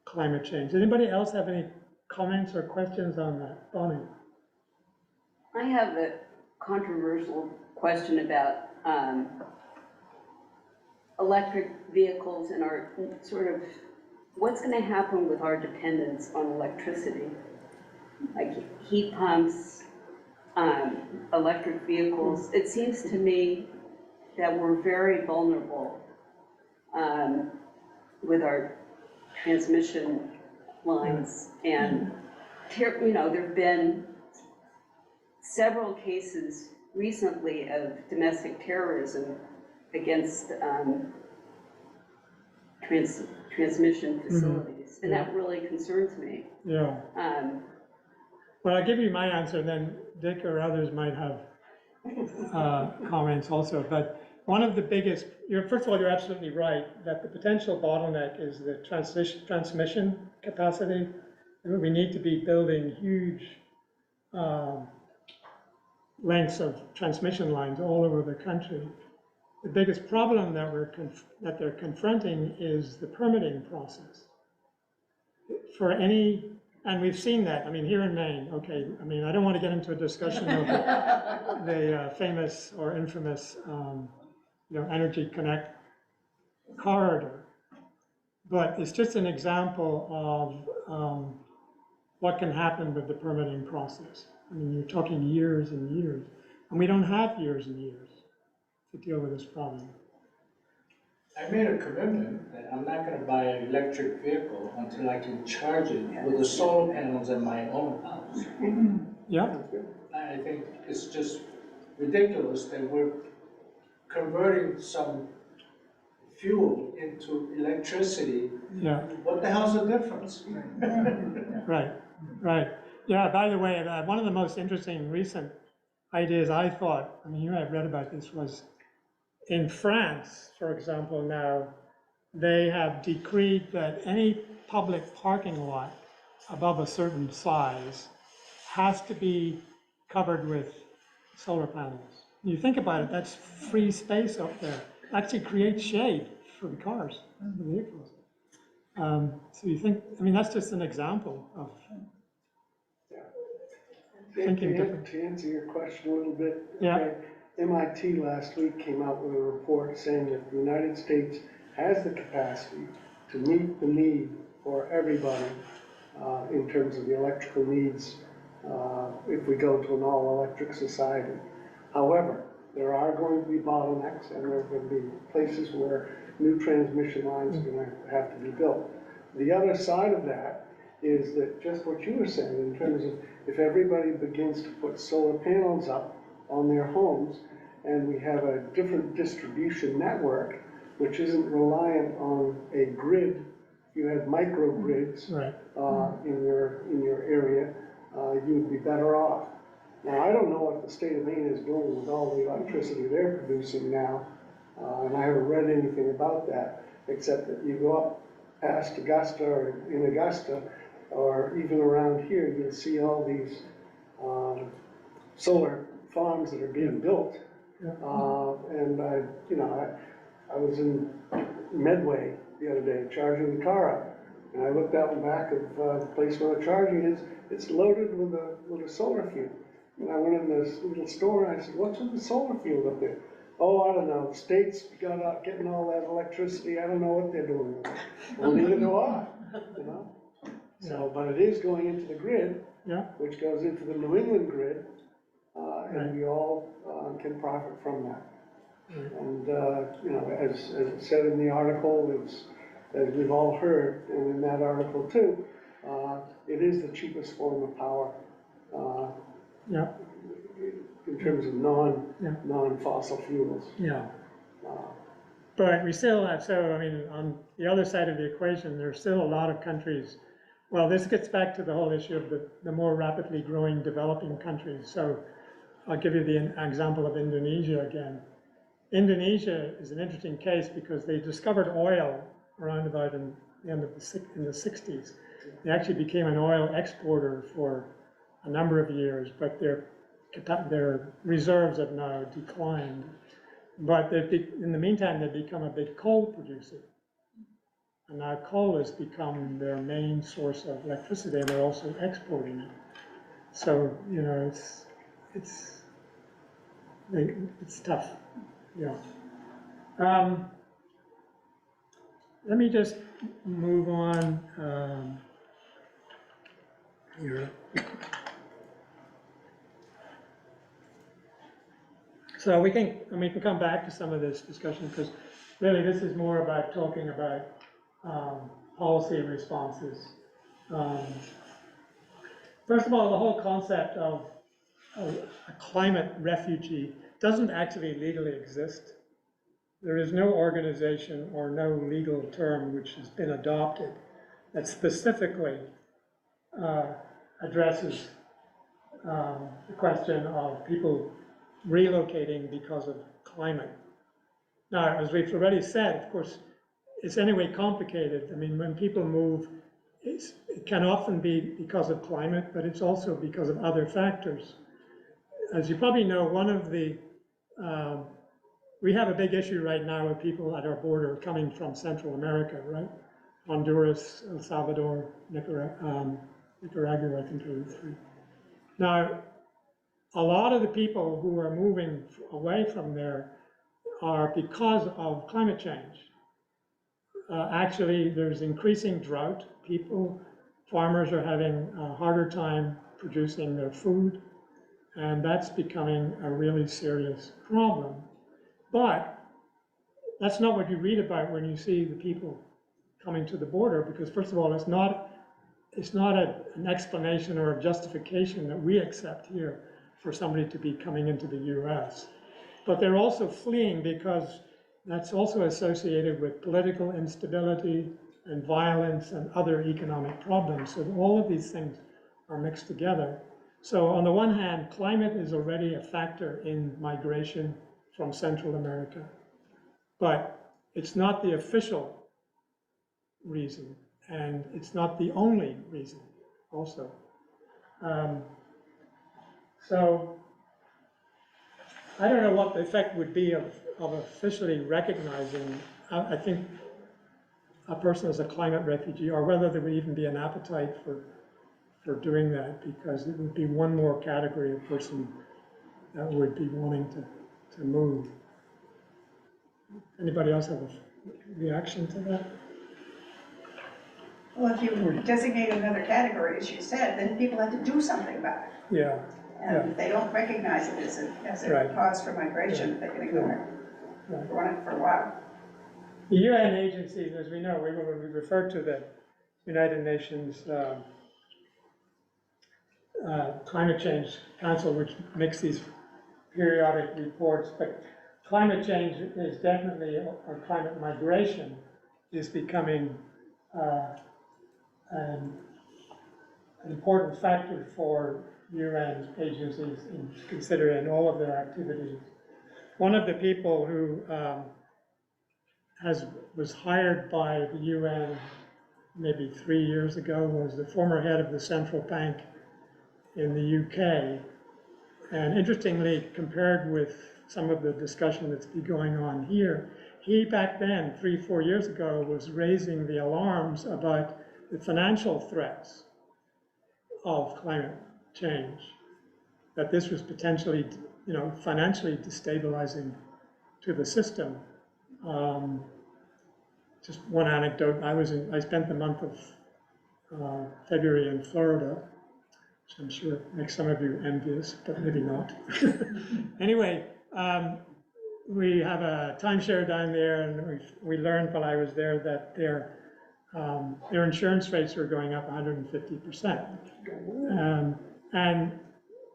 climate change. Anybody else have any comments or questions on that? Bonnie? I have a controversial question about electric vehicles and our sort of, what's going to happen with our dependence on electricity? Like heat pumps, electric vehicles. It seems to me that we're very vulnerable with our transmission lines. And there have been several cases recently of domestic terrorism against transmission facilities, and that really concerns me. Yeah. Well, I'll give you my answer, and then Dick or others might have comments also. But one of the biggest, first of all, you're absolutely right that the potential bottleneck is the transmission capacity. We need to be building huge lengths of transmission lines all over the country. The biggest problem that they're confronting is the permitting process. And we've seen that, here in Maine, okay, I don't want to get into a discussion of the famous or infamous, Energy Connect corridor, but it's just an example of what can happen with the permitting process. You're talking years and years, and we don't have years and years to deal with this problem. I made a commitment that I'm not going to buy an electric vehicle until I can charge it with the solar panels in my own house. Yeah. I think it's just ridiculous that we're converting some fuel into electricity. Yeah. What the hell's the difference? Right. Yeah, by the way, one of the most interesting recent ideas I thought, you may have read about this, was in France, for example, now, they have decreed that any public parking lot above a certain size has to be covered with solar panels. You think about it, that's free space up there. actually create shade for the cars, the vehicles. So you think, I mean, that's just an example of thinking different. To answer your question a little bit, Yeah. okay, MIT last week came out with a report saying that the United States has the capacity to meet the need for everybody in terms of the electrical needs if we go to an all-electric society. However, there are going to be bottlenecks, and there are going to be places where new transmission lines are going to have to be built. The other side of that is that just what you were saying in terms of if everybody begins to put solar panels up on their homes, and we have a different distribution network, which isn't reliant on a grid. You had microgrids Right. in your area, you would be better off. Now, I don't know what the state of Maine is doing with all the electricity they're producing now, and I haven't read anything about that, except that you go up past Augusta or in Augusta, or even around here, you'll see all these solar farms that are being built. And I was in Medway the other day charging the car up, and I looked out the back of the place where the charging is. It's loaded with a solar field. And I went in this little store and I said, "What's with the solar field up there?" "Oh, I don't know. The state's got out getting all that electricity. I don't know what they're doing with it." Well, neither do I. You know. So, but it is going into the grid, which goes into the New England grid, and we all can profit from that. And as it said in the article, as we've all heard, and in that article too, it is the cheapest form of power in terms of non-fossil fuels. Yeah. But we still have, so I mean, on the other side of the equation, there's still a lot of countries. Well, this gets back to the whole issue of the more rapidly growing developing countries. So I'll give you the example of Indonesia again. Indonesia is an interesting case because they discovered oil around about in the end of in the 60s. They actually became an oil exporter for a number of years, but their reserves have now declined. But in the meantime, they've become a big coal producer. And now coal has become their main source of electricity, and they're also exporting it. So, you know, it's tough. Yeah. Let me just move on here. So we can come back to some of this discussion, because really this is more about talking about policy responses. First of all, the whole concept of a climate refugee doesn't actually legally exist. There is no organization or no legal term which has been adopted that specifically addresses the question of people relocating because of climate. Now, as we've already said, of course, it's anyway complicated. I mean, when people move, it can often be because of climate, but it's also because of other factors. As you probably know, one of the, we have a big issue right now with people at our border coming from Central America, right? Honduras, El Salvador, Nicaragua, I think are the three. Now, a lot of the people who are moving away from there are because of climate change. Actually, there's increasing drought. Farmers are having a harder time producing their food, and that's becoming a really serious problem. But that's not what you read about when you see the people coming to the border, because first of all, it's not an explanation or a justification that we accept here for somebody to be coming into the US. But they're also fleeing because that's also associated with political instability and violence and other economic problems. So all of these things are mixed together. So on the one hand, climate is already a factor in migration from Central America, but it's not the official reason, and it's not the only reason also. So I don't know what the effect would be of of officially recognizing, I think, a person as a climate refugee, or whether there would even be an appetite for doing that, because it would be one more category of person that would be wanting to move. Anybody else have a reaction to that? Well, if you designate another category, as you said, then people have to do something about it. Yeah. And if they don't recognize it as a Right. cause for migration, they can ignore it, Right. run it for a while. The UN agencies, as we know, we refer to the United Nations Climate Change Council, which makes these periodic reports, but climate change is definitely, or climate migration is becoming an important factor for UN agencies in considering all of their activities. One of the people who was hired by the UN maybe 3 years ago was the former head of the central bank in the UK. And interestingly, compared with some of the discussion that's been going on here, he back then, 3-4 years ago, was raising the alarms about the financial threats of climate change, that this was potentially, financially destabilizing to the system. Just one anecdote, I spent the month of February in Florida, which I'm sure makes some of you envious, but maybe not. Anyway, we have a timeshare down there, and we learned while I was there that their insurance rates were going up 150%. And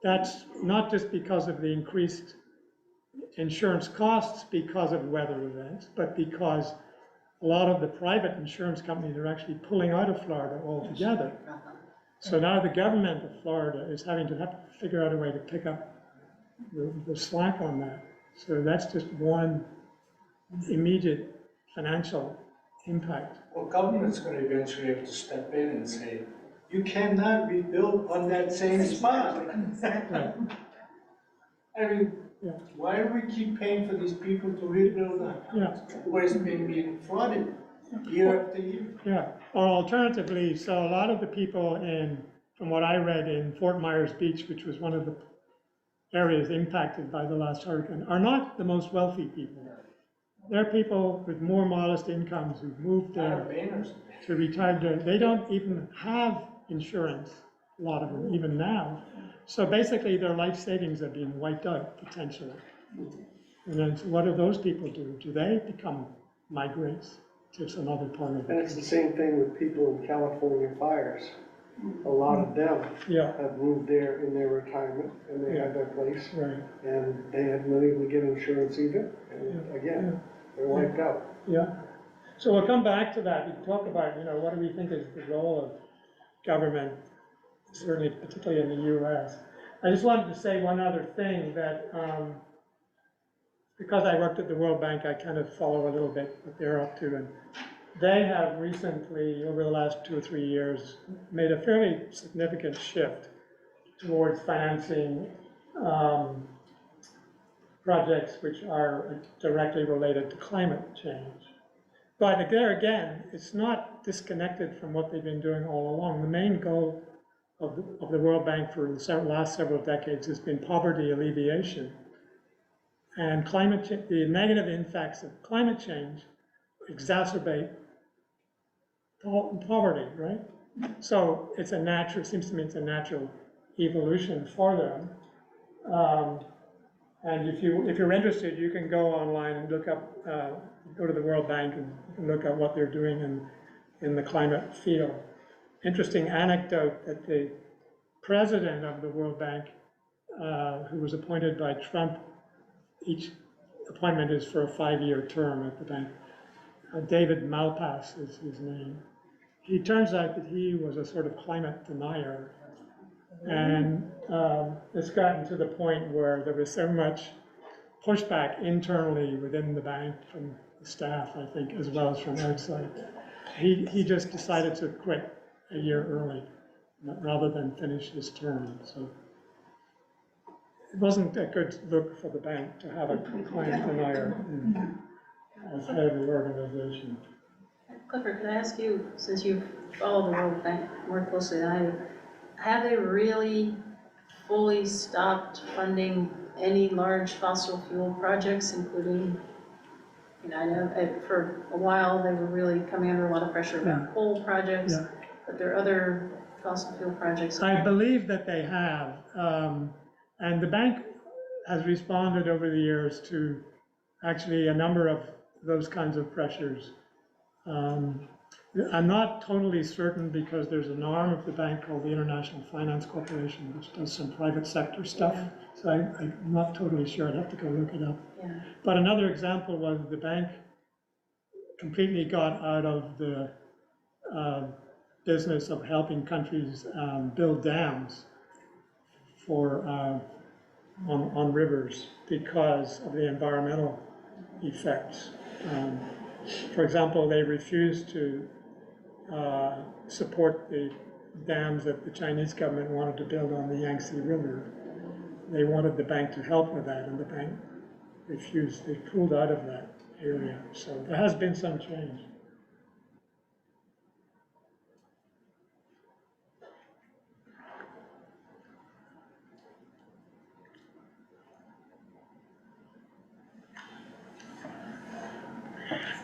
that's not just because of the increased insurance costs because of weather events, but because a lot of the private insurance companies are actually pulling out of Florida altogether. So now the government of Florida is having to figure out a way to pick up the slack on that. So that's just one immediate financial impact. Well, government's gonna eventually have to step in and say, you cannot rebuild on that same spot. Right. I mean, Yeah. why do we keep paying for these people to rebuild where it's being flooded year after year? Yeah, or alternatively, so a lot of the people from what I read in Fort Myers Beach, which was one of the areas impacted by the last hurricane, are not the most wealthy people. They're people with more modest incomes who've moved there to retire there. They don't even have insurance, a lot of them, even now. So basically their life savings are being wiped out, potentially. And then so what do those people do? Do they become migrants to some other part of it? And it's the same thing with people in California fires. A lot of them have moved there in their retirement, and they have their place. Right. And they had not able to get insurance either, and again, they're wiped out. Yeah. So we'll come back to that. We can talk about, what do we think is the role of government, certainly particularly in the US. I just wanted to say one other thing, that because I worked at the World Bank, I kind of follow a little bit what they're up to. And they have recently, over the last 2 or 3 years, made a fairly significant shift towards financing projects which are directly related to climate change. But there again, it's not disconnected from what they've been doing all along. The main goal of the World Bank for the last several decades has been poverty alleviation. And the negative impacts of climate change exacerbate poverty, right? So it seems to me it's a natural evolution for them. And if you're interested, you can go online and look up, go to the World Bank and look at what they're doing in the climate field. Interesting anecdote that the president of the World Bank, who was appointed by Trump, each appointment is for a 5-year term at the bank. David Malpass is his name. He turns out that he was a sort of climate denier. And it's gotten to the point where there was so much pushback internally within the bank from the staff, I think, as well as from outside. He just decided to quit a year early rather than finish his term. So it wasn't a good look for the bank to have a client denier as head of the organization. Clifford, could I ask you, since you follow the World Bank more closely than I do, have they really fully stopped funding any large fossil fuel projects, including, I know for a while they were really coming under a lot of pressure about coal projects, but there are other fossil fuel projects. I believe that they have, and the bank has responded over the years to actually a number of those kinds of pressures. I'm not totally certain because there's an arm of the bank called the International Finance Corporation, which does some private sector stuff. So I'm not totally sure. I'd have to go look it up. But another example was the bank completely got out of the business of helping countries build dams for on rivers because of the environmental effects. For example, they refused to support the dams that the Chinese government wanted to build on the Yangtze River. They wanted the bank to help with that, and the bank refused. They pulled out of that area. So there has been some change.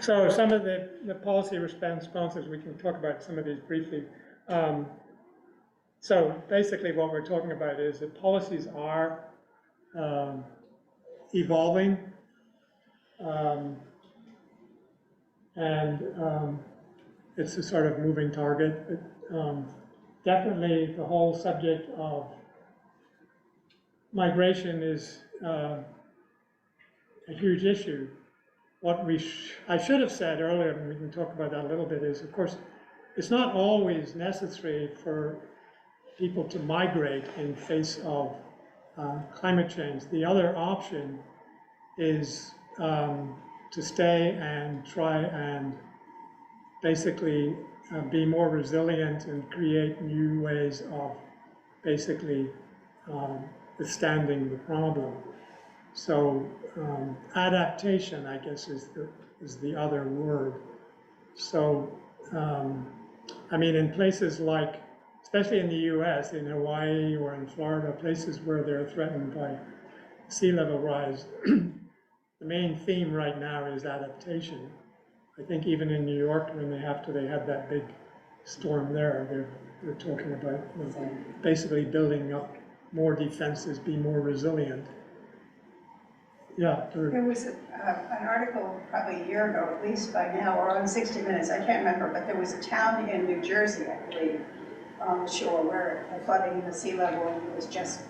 So some of the policy responses, we can talk about some of these briefly. So basically what we're talking about is that policies are evolving, and it's a sort of moving target. But, definitely the whole subject of migration is a huge issue. What I should have said earlier, and we can talk about that a little bit, is of course, it's not always necessary for people to migrate in face of climate change. The other option is to stay and try and basically be more resilient and create new ways of basically withstanding the problem. So adaptation, I guess, is the other word. So, I mean, in places like, especially in the US, in Hawaii or in Florida, places where they're threatened by sea level rise, the main theme right now is adaptation. I think even in New York, when they had that big storm there, they're talking about basically building up more defenses, be more resilient. Yeah. There was an article probably a year ago, at least by now, or on 60 Minutes, I can't remember, but there was a town in New Jersey, I believe, on the shore where the flooding and the sea level was just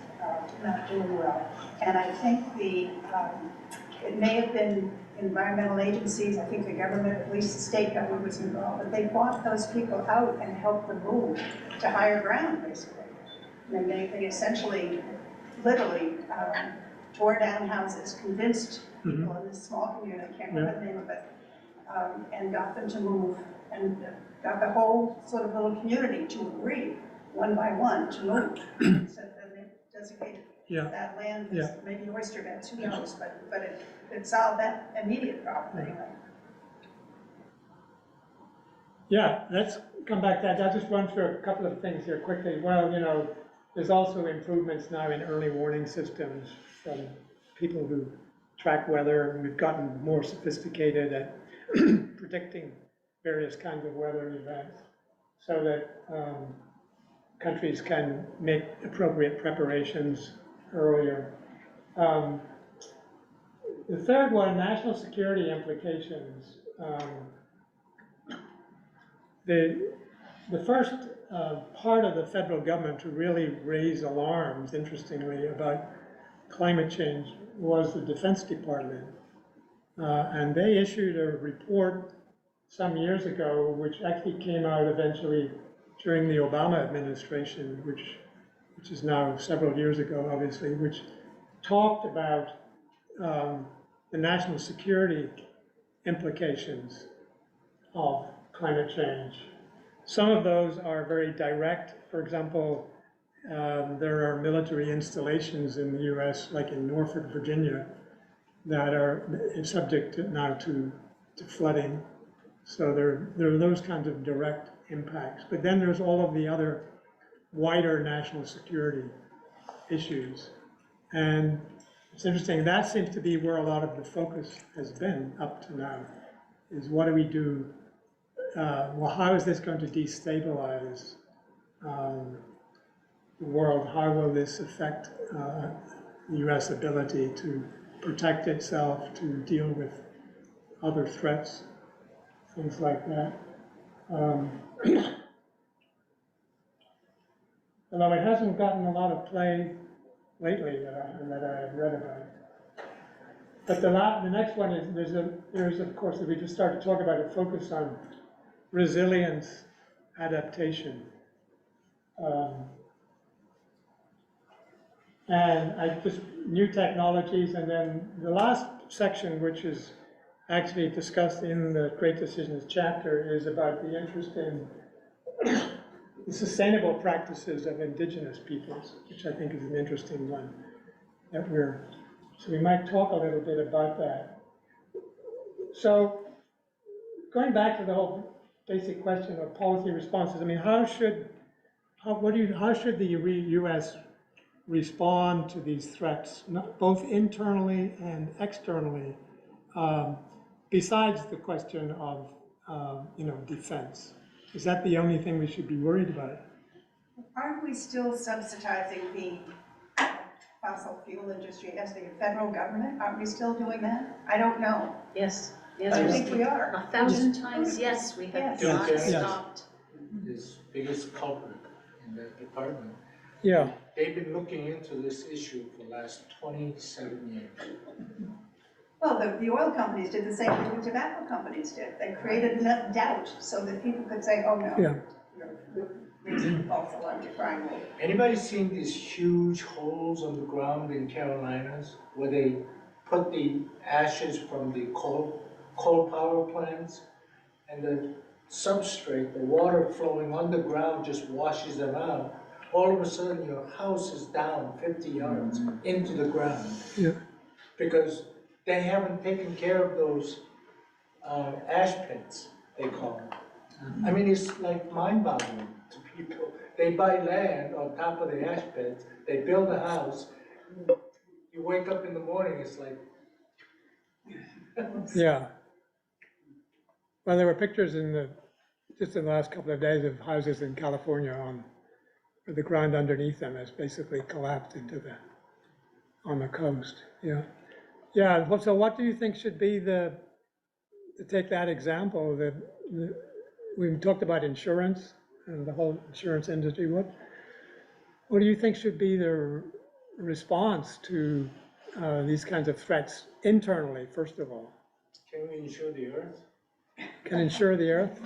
not doing well. And I think it may have been environmental agencies, I think the government, at least the state government was involved, but they bought those people out and helped them move to higher ground, basically. And they essentially, literally, tore down houses, convinced people in this small community, I can't remember the name of it, and got them to move, and got the whole sort of little community to agree, one by one, to move. So then they designated that land as maybe oyster beds, who knows, but it solved that immediate problem anyway. Yeah, let's come back to that. I'll just run through a couple of things here quickly. Well, there's also improvements now in early warning systems from people who track weather, and we've gotten more sophisticated at predicting various kinds of weather events so that countries can make appropriate preparations earlier. The third one, national security implications. The first part of the federal government to really raise alarms, interestingly, about climate change was the Defense Department. And they issued a report some years ago, which actually came out eventually during the Obama administration, which is now several years ago, obviously, which talked about the national security implications of climate change. Some of those are very direct. For example, there are military installations in the US, like in Norfolk, Virginia, that are subject now to flooding. So there are those kinds of direct impacts. But then there's all of the other wider national security issues. And it's interesting, that seems to be where a lot of the focus has been up to now, is what do we do? Well, how is this going to destabilize the world? How will this affect the US ability to protect itself, to deal with other threats, things like that. Although it hasn't gotten a lot of play lately that I've read about. But the next one is, there's of course, that we just started to talk about, a focus on resilience, adaptation. And new technologies, and then the last section, which is actually discussed in the Great Decisions chapter, is about the interest in the sustainable practices of indigenous peoples, which I think is an interesting one. So we might talk a little bit about that. So going back to the whole basic question of policy responses, I mean, how should the U.S. respond to these threats, both internally and externally, besides the question of defense? Is that the only thing we should be worried about? Aren't we still subsidizing the fossil fuel industry as the federal government? Aren't we still doing that? I don't know. Yes, I think we are. 1,000 times, yes, we have not Yes. stopped. His biggest culprit in that department. Yeah. They've been looking into this issue for the last 27 years. Well, the oil companies did the same thing the tobacco companies did. They created enough doubt so that people could say, oh no, Yeah. you're raising false alarm, you're crying wolf. Anybody seen these huge holes on the ground in Carolinas where they put the ashes from the coal power plants, and the substrate, the water flowing underground just washes them out? All of a sudden your house is down 50 yards into the ground. Yeah. Because they haven't taken care of those ash pits, they call them. I mean, it's like mind-boggling to people. They buy land on top of the ash pits, they build a house, you wake up in the morning, it's like... Yeah. Well, there were pictures just in the last couple of days of houses in California where the ground underneath them has basically collapsed on the coast. Yeah. Yeah, so what do you think should be to take that example, we talked about insurance and the whole insurance industry. What do you think should be the response to these kinds of threats internally, first of all? Can we insure the earth? Can insure the earth?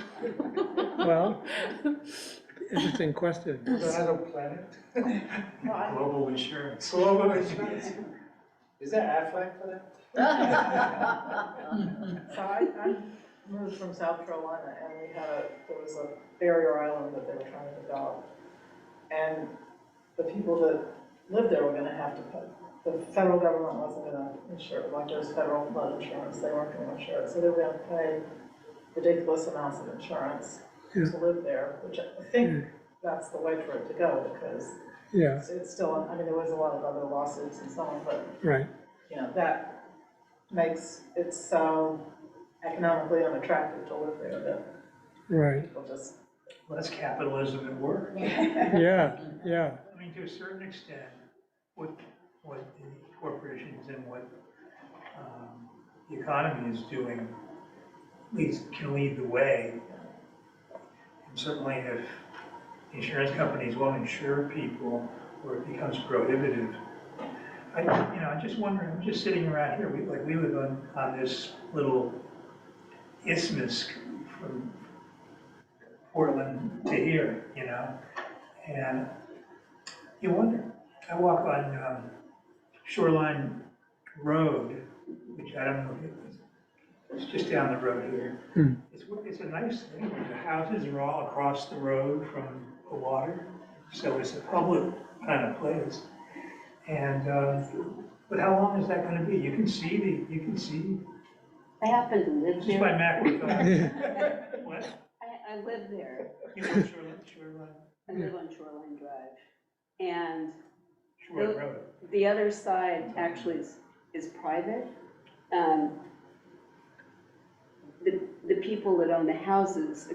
Well, interesting question. Another planet? Global insurance. Global insurance. Is there Affleck for that? So I moved from South Carolina, and there was a barrier island that they were trying to develop. And the people that lived there were gonna have to pay. The federal government wasn't gonna insure it, like there's federal flood insurance, they weren't gonna insure it. So they were gonna pay ridiculous amounts of insurance to live there, which I think that's the way for it to go, because it's still, I mean, there was a lot of other lawsuits and so on, but right. That makes it so economically unattractive to live there that right. people just. Well, that's capitalism at work. Yeah. I mean, to a certain extent, what the corporations and what the economy is doing can lead the way. And certainly if insurance companies won't insure people or it becomes prohibitive, I'm just wondering, I'm just sitting around here, we live on this little isthmus from Portland to here, and you wonder. I walk on Shoreline Road, which I don't know if it's just down the road here. It's a nice thing. The houses are all across the road from the water, so it's a public kind of place. And, but how long is that gonna be? You can see, I happen to live just by there. macro thought. What? I live there. You know, shoreline, I live on Shoreline Drive. And Shore Road. the other side actually is private. The people that own the houses,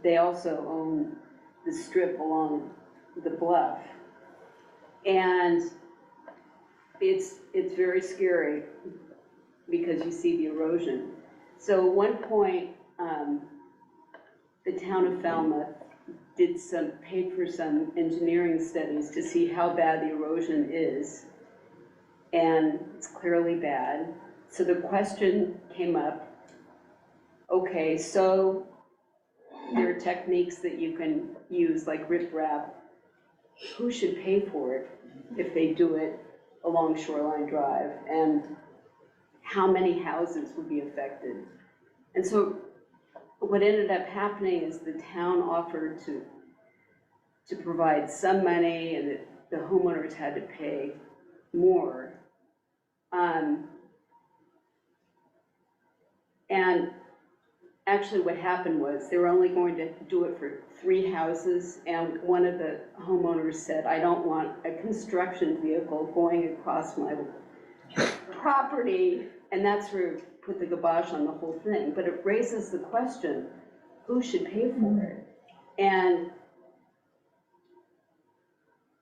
they also own the strip along the bluff. And it's very scary because you see the erosion. So at one point, the town of Falmouth paid for some engineering studies to see how bad the erosion is. And it's clearly bad. So the question came up, okay, so there are techniques that you can use like riprap. Who should pay for it if they do it along Shoreline Drive? And how many houses would be affected? And so what ended up happening is the town offered to provide some money and the homeowners had to pay more. And actually what happened was they were only going to do it for 3 houses, and one of the homeowners said, I don't want a construction vehicle going across my property, and that's where put the kibosh on the whole thing. But it raises the question, who should pay for it? And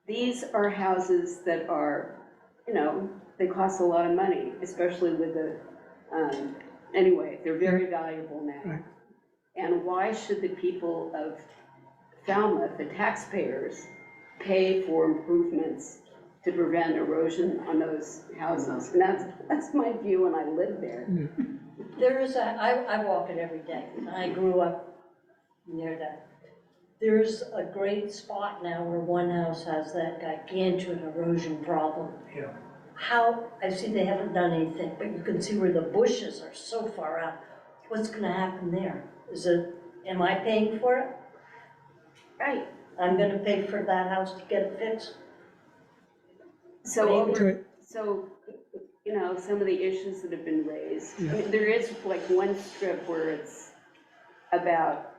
these are houses that are, they cost a lot of money, especially with the, anyway, they're very valuable now. And why should the people of Falmouth, the taxpayers, pay for improvements to prevent erosion on those houses? And that's my view, and I live there. There is I walk it every day, and I grew up near that. There's a great spot now where one house has that gargantuan erosion problem. Yeah. I see they haven't done anything, but you can see where the bushes are so far out. What's gonna happen there? Am I paying for it? Right. I'm gonna pay for that house to get it fixed? So some of the issues that have been raised, I mean, there is like one strip where it's about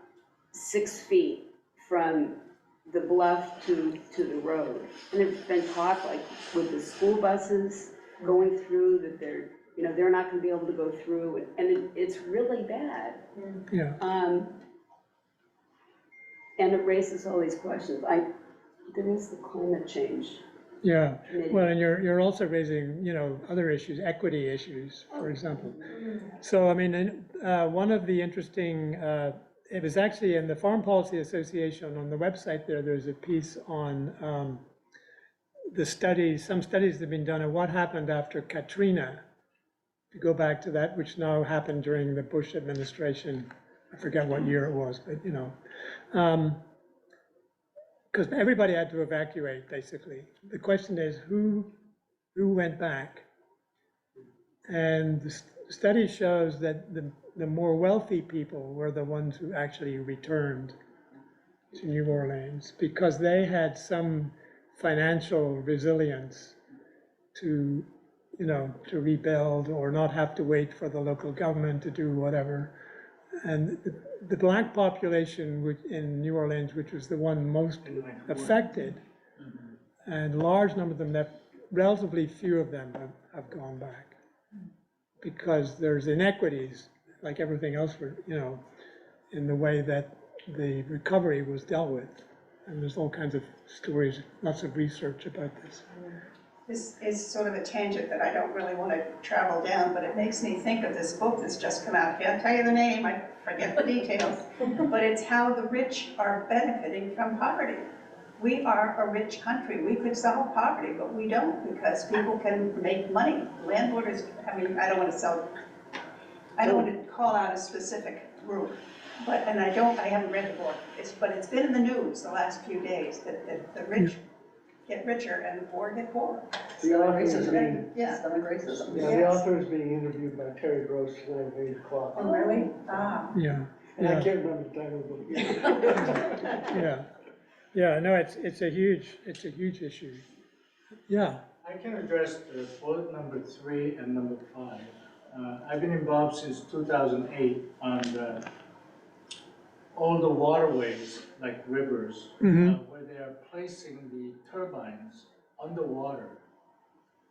6 feet from the bluff to the road. And there's been talk, like, with the school buses going through, that they're not gonna be able to go through, and it's really bad. Yeah. And it raises all these questions. There is the climate change. Yeah, well, and you're also raising, other issues, equity issues, for example. So, I mean, one of the interesting, it was actually in the Farm Policy Association on the website there's a piece on some studies that have been done on what happened after Katrina, to go back to that, which now happened during the Bush administration. I forget what year it was, but, because everybody had to evacuate, basically. The question is, who went back? And the study shows that the more wealthy people were the ones who actually returned to New Orleans, because they had some financial resilience to rebuild or not have to wait for the local government to do whatever. And the black population in New Orleans, which was the one most affected, and a large number of them, relatively few of them have gone back, because there's inequities, like everything else, in the way that the recovery was dealt with. And there's all kinds of stories, lots of research about this. This is sort of a tangent that I don't really want to travel down, but it makes me think of this book that's just come out. I can't tell you the name, I forget the details, but it's how the rich are benefiting from poverty. We are a rich country. We could solve poverty, but we don't, because people can make money. Landlords, I don't want to call out a specific group, and I haven't read the book, but it's been in the news the last few days that the rich get richer and the poor get poorer. The author is Systemic racism. the author is being interviewed by Terry Gross tonight at 8 o'clock. Oh, really? Ah. Yeah. And I can't remember the title of the book. Yeah. Yeah, no, it's a huge issue. Yeah, I can address bullet number 3 and number 5. I've been involved since 2008 on all the waterways, like rivers, where they are placing the turbines underwater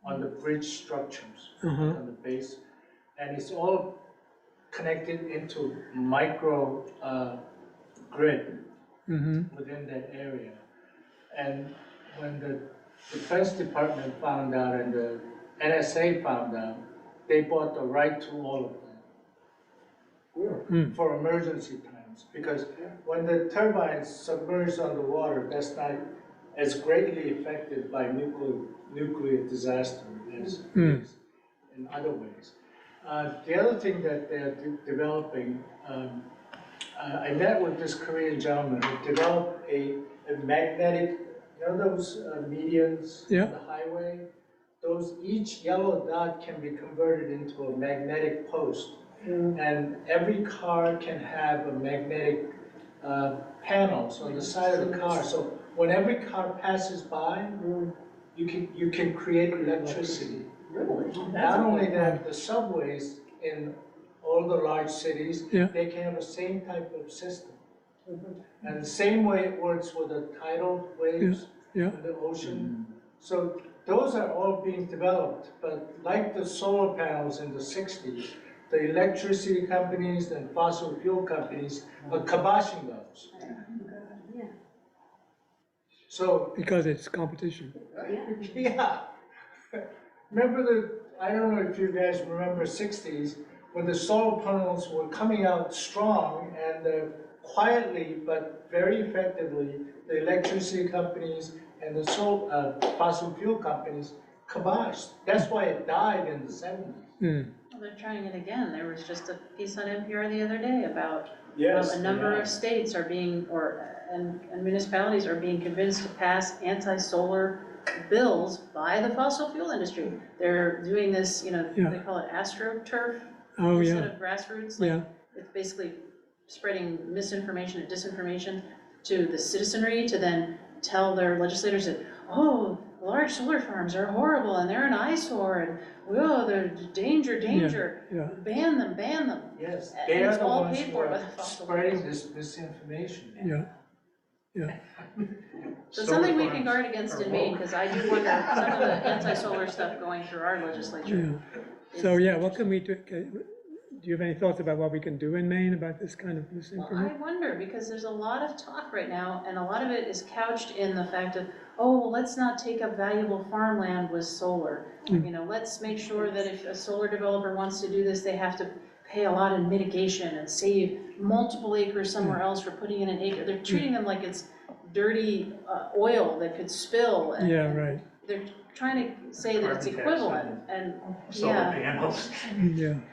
on the bridge structures, on the base, and it's all connected into micro grid within that area. And when the Defense Department found out and the NSA found out, they bought the right to all of them for emergency plans. Because when the turbines submerged underwater, that's not as greatly affected by nuclear disaster as it is in other ways. The other thing that they're developing, I met with this Korean gentleman who developed a magnetic, you know those medians on the highway? Those, each yellow dot can be converted into a magnetic post. And every car can have a magnetic panels on the side of the car. So when every car passes by, you can create electricity. Really? Not only that, the subways in all the large cities, they can have the same type of system. And the same way it works with the tidal waves in the ocean. So those are all being developed, but like the solar panels in the 60s, the electricity companies and fossil fuel companies are kiboshing those. So, because it's competition. yeah. Remember I don't know if you guys remember 60s, when the solar panels were coming out strong and quietly but very effectively, the electricity companies and the fossil fuel companies kiboshed. That's why it died in the 70s. Well, they're trying it again. There was just a piece on NPR the other day about Yes, a number of states are being, and municipalities are being convinced to pass anti-solar bills by the fossil fuel industry. They're doing this, they call it astroturf instead of grassroots. It's basically spreading misinformation and disinformation to the citizenry to then tell their legislators that, oh, large solar farms are horrible and they're an eyesore and, whoa, they're danger. Ban them. Yes, And they are it's the all ones paid who for by are the fossil spreading fuels. this misinformation. So it's something we can guard against in Maine, because I do wonder, some of the anti-solar stuff going through our legislature. So, what can we do? Do you have any thoughts about what we can do in Maine about this kind of Well, misinformation? I wonder, because there's a lot of talk right now, and a lot of it is couched in the fact of, oh, well, let's not take up valuable farmland with solar. Let's make sure that if a solar developer wants to do this, they have to pay a lot in mitigation and save multiple acres somewhere else for putting in an acre. They're treating them like it's dirty oil that could spill. And they're trying to say that it's equivalent, and solar panels.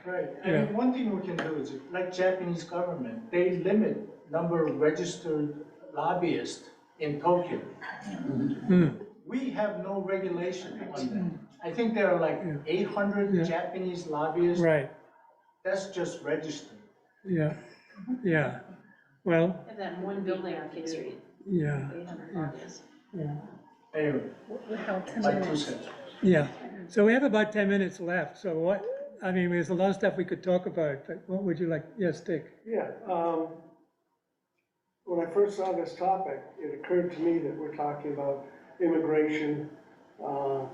Right. I mean, one thing we can do is, like Japanese government, they limit number of registered lobbyists in Tokyo. We have no regulation on that. I think there are like 800 Japanese lobbyists. Right. That's just registered. Well, have that in one building on King Street. 800 lobbyists. Anyway, my 2 cents. So we have about 10 minutes left. So there's a lot of stuff we could talk about, but what would you like? Yes, Dick. When I first saw this topic, it occurred to me that we're talking about immigration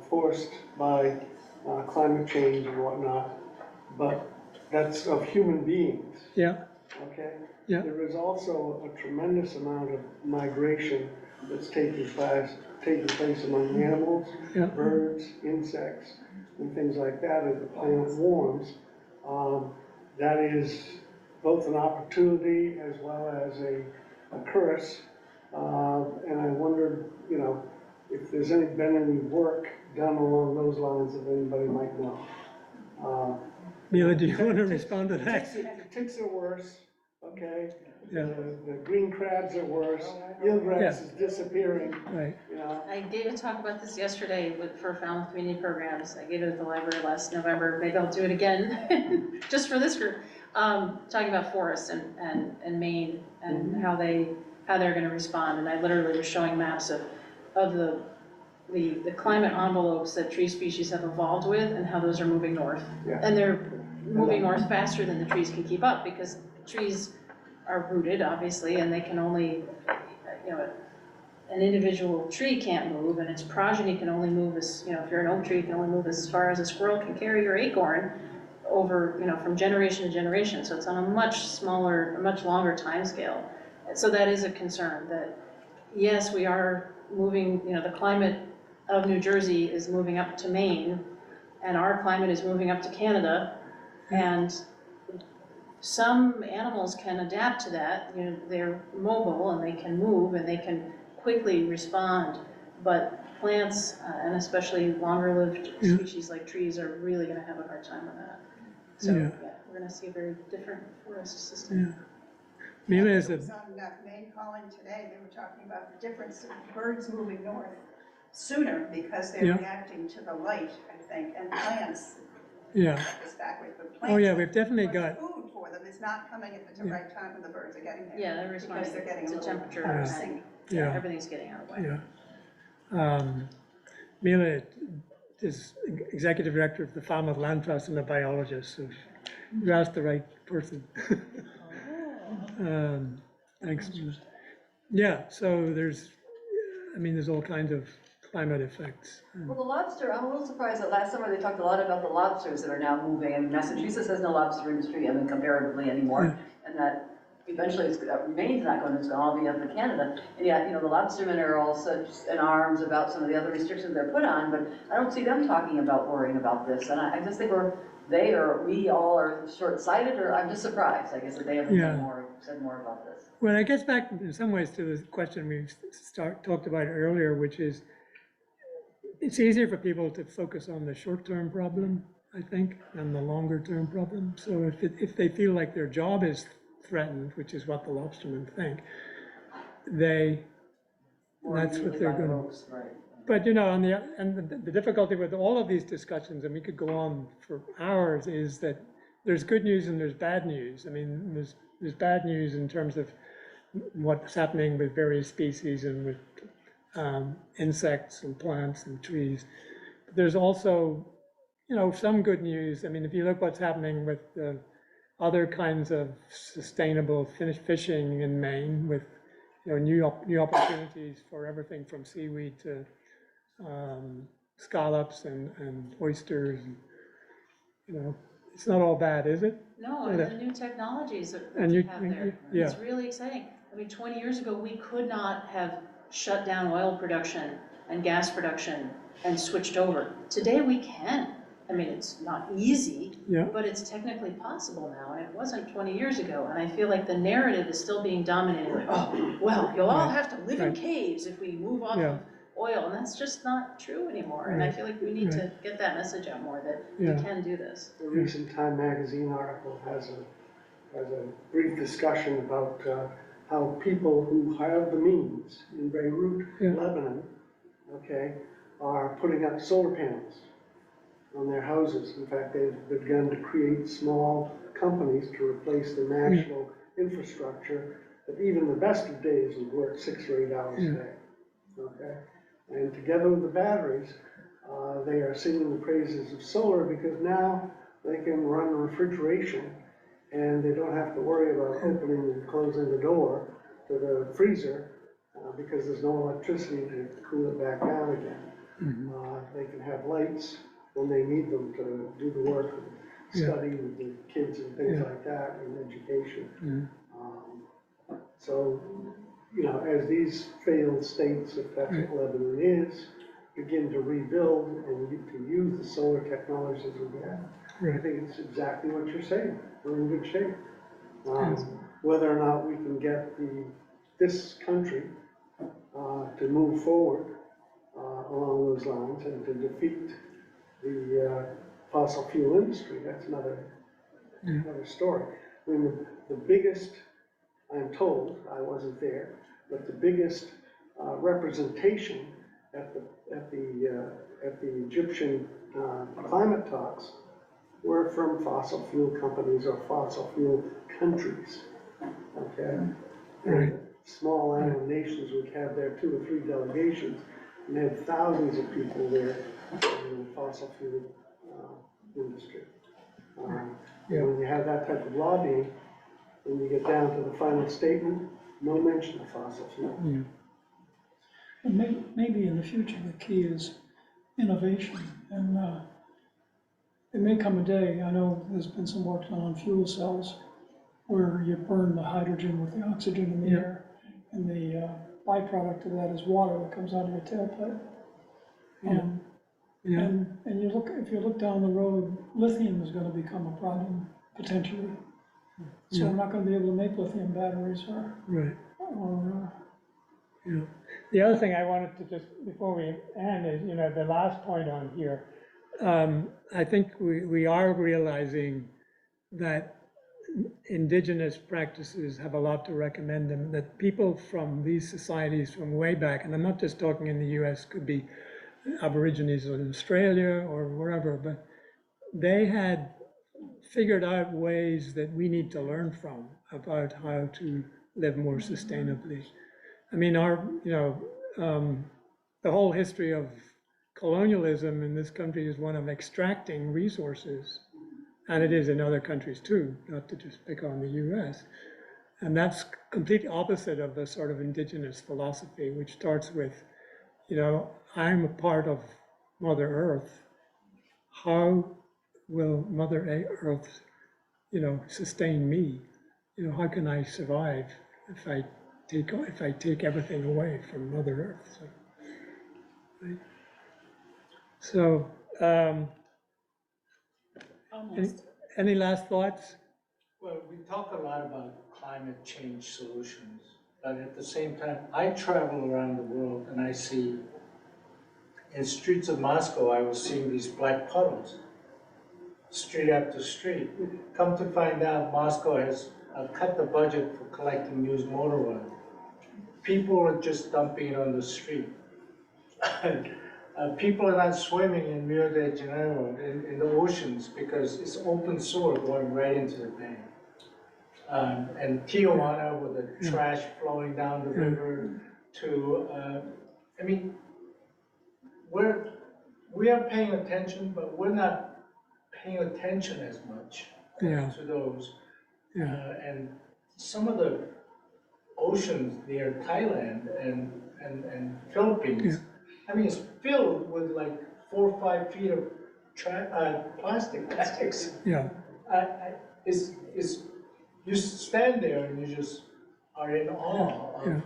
forced by climate change and whatnot, but that's of human beings. Okay? There is also a tremendous amount of migration that's taking place among animals, birds, insects, and things like that as the planet warms. That is both an opportunity as well as a curse. And I wondered, if there's been any work done along those lines that anybody might know. Mila, do you want to respond to that? The ticks are worse, okay? The green crabs are worse, eelgrass is disappearing. I gave a talk about this yesterday for Falmouth Community Programs. I gave it at the library last November. Maybe I'll do it again, just for this group. Talking about forests and Maine and how they how they're gonna respond. And I literally was showing maps of the climate envelopes that tree species have evolved with and how those are moving north. Yeah. And they're moving north faster than the trees can keep up, because trees are rooted, obviously, and they can only, you know, an individual tree can't move, and its progeny can only move as, you know, if you're an oak tree, you can only move as far as a squirrel can carry your acorn over, you know, from generation to generation. So it's on a much smaller, a much longer time scale. So that is a concern, that yes, we are moving, you know, the climate of New Jersey is moving up to Maine, and our climate is moving up to Canada, and some animals can adapt to that. You know, they're mobile and they can move and they can quickly respond, but plants, and especially longer-lived species like trees, are really going to have a hard time with that. So yeah, we're going to see a very different forest system. Mila is It was on Maine calling today, they were talking about the difference of birds moving north sooner because they're reacting to the light, I think, and plants. This backwards, but plants. Oh, yeah, we've definitely but got. the food for them is not coming at the right time when the birds are getting there. Yeah, they're responding Because they're getting to a little temperature out of and sync. everything's getting out of the way. Mila is executive director of the Falmouth Land Trust and a biologist, so you asked the right person. Thanks. Yeah, so there's all kinds of climate effects. Well, the lobster, I'm a little surprised that last summer they talked a lot about the lobsters that are now moving. I mean, Massachusetts has no lobster industry, I mean, comparatively anymore, and that eventually Maine's not going to, it's going to all be up to Canada. And yet, you know, the lobstermen are all such in arms about some of the other restrictions they're put on, but I don't see them talking about worrying about this. And I just think we all are short-sighted, or I'm just surprised, I guess, that they haven't said more about this. Well, I guess back in some ways to the question we talked about earlier, which is, it's easier for people to focus on the short-term problem, I think, than the longer-term problem. So if they feel like their job is threatened, which is what the lobstermen think, that's what they're going to. Right. But you know, the difficulty with all of these discussions, and we could go on for hours, is that there's good news and there's bad news. I mean, there's bad news in terms of what's happening with various species and with insects and plants and trees. But there's also, you know, some good news. I mean, if you look what's happening with other kinds of sustainable fishing in Maine, with, you know, new opportunities for everything from seaweed to scallops and oysters. And, you know, it's not all bad, is it? No, and the new technologies that you have there, it's really exciting. I mean, 20 years ago, we could not have shut down oil production and gas production and switched over. Today we can. I mean, it's not easy, but it's technically possible now, and it wasn't 20 years ago. And I feel like the narrative is still being dominated, like, oh, well, you'll all have to live in caves if we move off of oil, and that's just not true anymore. And I feel like we need to get that message out more, that we can do this. The recent Time magazine article has a brief discussion about how people who have the means in Beirut, Lebanon, are putting up solar panels on their houses. In fact, they've begun to create small companies to replace the national infrastructure that even the best of days would work 6 or 8 hours a day. And together with the batteries, they are singing the praises of solar, because now they can run refrigeration and they don't have to worry about opening and closing the door to the freezer because there's no electricity to cool it back down again. They can have lights when they need them to do the work of study with the kids and things like that, and education. So, you know, as these failed states, if that's what Lebanon is, begin to rebuild and to use the solar technologies we have, I think it's exactly what you're saying. We're in good shape. Whether or not we can get this country to move forward along those lines and to defeat the fossil fuel industry, that's another story. I mean, the biggest, I'm told, I wasn't there, but the biggest representation at the Egyptian climate talks were from fossil fuel companies or fossil fuel countries. small island nations would have their 2 or 3 delegations, and they have thousands of people there in the fossil fuel industry. When you have that type of lobbying, when you get down to the final statement, no mention of fossil fuel. And maybe in the future, the key is innovation, and it may come a day, I know there's been some work done on fuel cells, where you burn the hydrogen with the oxygen in the air, and the byproduct of that is water that comes out of your tailpipe. And you look, if you look down the road, lithium is gonna become a problem, potentially. So we're not gonna be able to make lithium batteries or, The other thing I wanted to just, before we end, is, the last point on here. I think we are realizing that indigenous practices have a lot to recommend them, that people from these societies from way back, and I'm not just talking in the US, could be Aborigines in Australia or wherever, but they had figured out ways that we need to learn from about how to live more sustainably. I mean, the whole history of colonialism in this country is one of extracting resources, and it is in other countries too, not to just pick on the US. And that's completely opposite of the sort of indigenous philosophy, which starts with, I'm a part of Mother Earth. How will Mother Earth, sustain me? How can I survive if I take everything away from Mother Earth? So, any last thoughts? Well, we talk a lot about climate change solutions, but at the same time, I travel around the world and I see, in streets of Moscow, I was seeing these black puddles, street after street. Come to find out, Moscow has cut the budget for collecting used motor oil. People are just dumping it on the street. People are not swimming in Rio de Janeiro, in the oceans, because it's open sewer going right into the bay. And Tijuana with the trash flowing down the river to, we are paying attention, but we're not paying attention as much to those. And some of the oceans near Thailand and Philippines, it's filled with like 4 or 5 feet of plastic bags. You stand there and you just are in awe of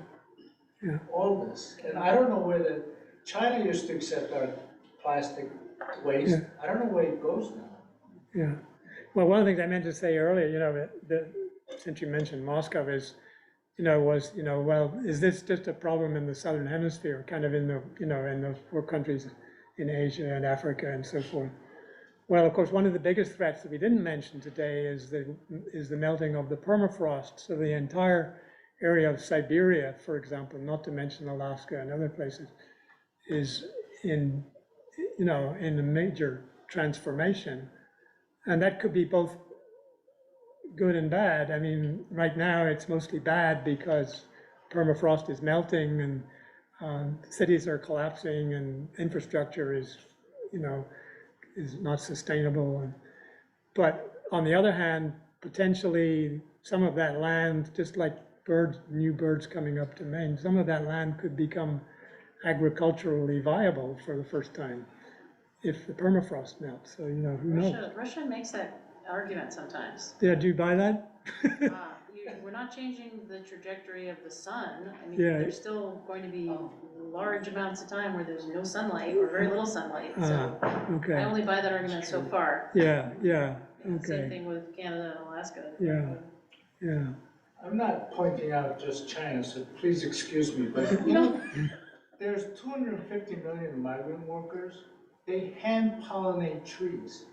all this. And I don't know where China used to accept our plastic waste. I don't know where it goes now. Well, one of the things I meant to say earlier, since you mentioned Moscow, is, is this just a problem in the Southern Hemisphere, kind of in the 4 countries in Asia and Africa and so forth? Well, of course, one of the biggest threats that we didn't mention today is the melting of the permafrost. So the entire area of Siberia, for example, not to mention Alaska and other places, is in a major transformation. And that could be both good and bad. I mean, right now it's mostly bad because permafrost is melting and cities are collapsing and infrastructure is not sustainable. But on the other hand, potentially some of that land, just like new birds coming up to Maine, some of that land could become agriculturally viable for the first time if the permafrost melts. So, who knows? Russia makes that argument sometimes. Yeah, do you buy that? We're not changing the trajectory of the sun. There's still going to be large amounts of time where there's no sunlight or very little sunlight. So okay. I only buy that argument so far. Yeah, And same thing with Canada and Alaska. Yeah. I'm not pointing out just China, so please excuse me, but there's 250 million migrant workers. They hand pollinate trees.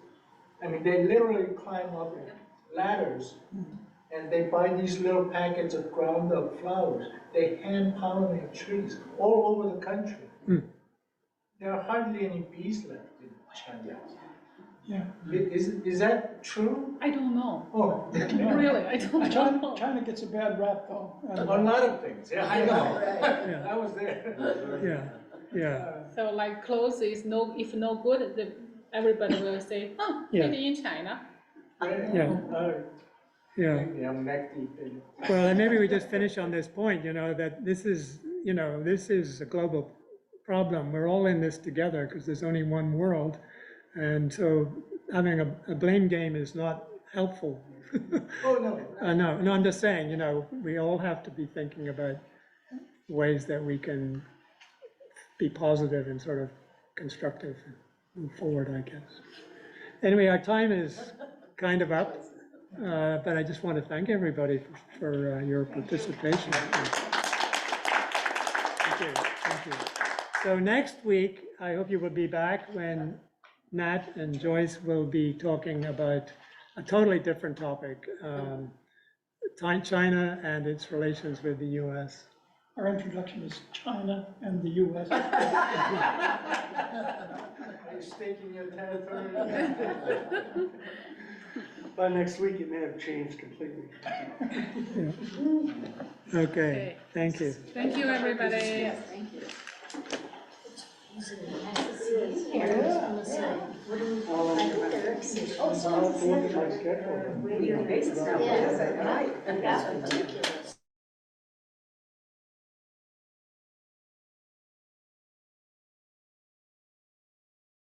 They literally climb up ladders and they buy these little packets of ground up flowers. They hand pollinate trees all over the country. There are hardly any bees left in China. Yeah. Is that true? I don't know, Oh, really, I don't China, know. China gets a bad rap though. a lot of things, yeah, I know. Yeah. I was there. Yeah. So like clothes is no, if no good, then everybody will say, oh, Yeah. made in China. Yeah. Yeah. Maybe I'm neck deep in. Well, and maybe we just finish on this point, that this is a global problem. We're all in this together because there's only one world. And so having a blame game is not helpful. Oh, no. No, I'm just saying, we all have to be thinking about ways that we can be positive and sort of constructive and move forward, I guess. Anyway, our time is kind of up, but I just want to thank everybody for your participation. Thank you, thank you. So next week, I hope you will be back when Nat and Joyce will be talking about a totally different topic, China and its relations with the US. Our introduction is China and the US. Are you staking your territory? By next week, it may have changed completely. Okay, thank you. Thank you, everybody. Thank you. I'll have to look at my schedule. Basis now, Yeah. because I- That's ridiculous.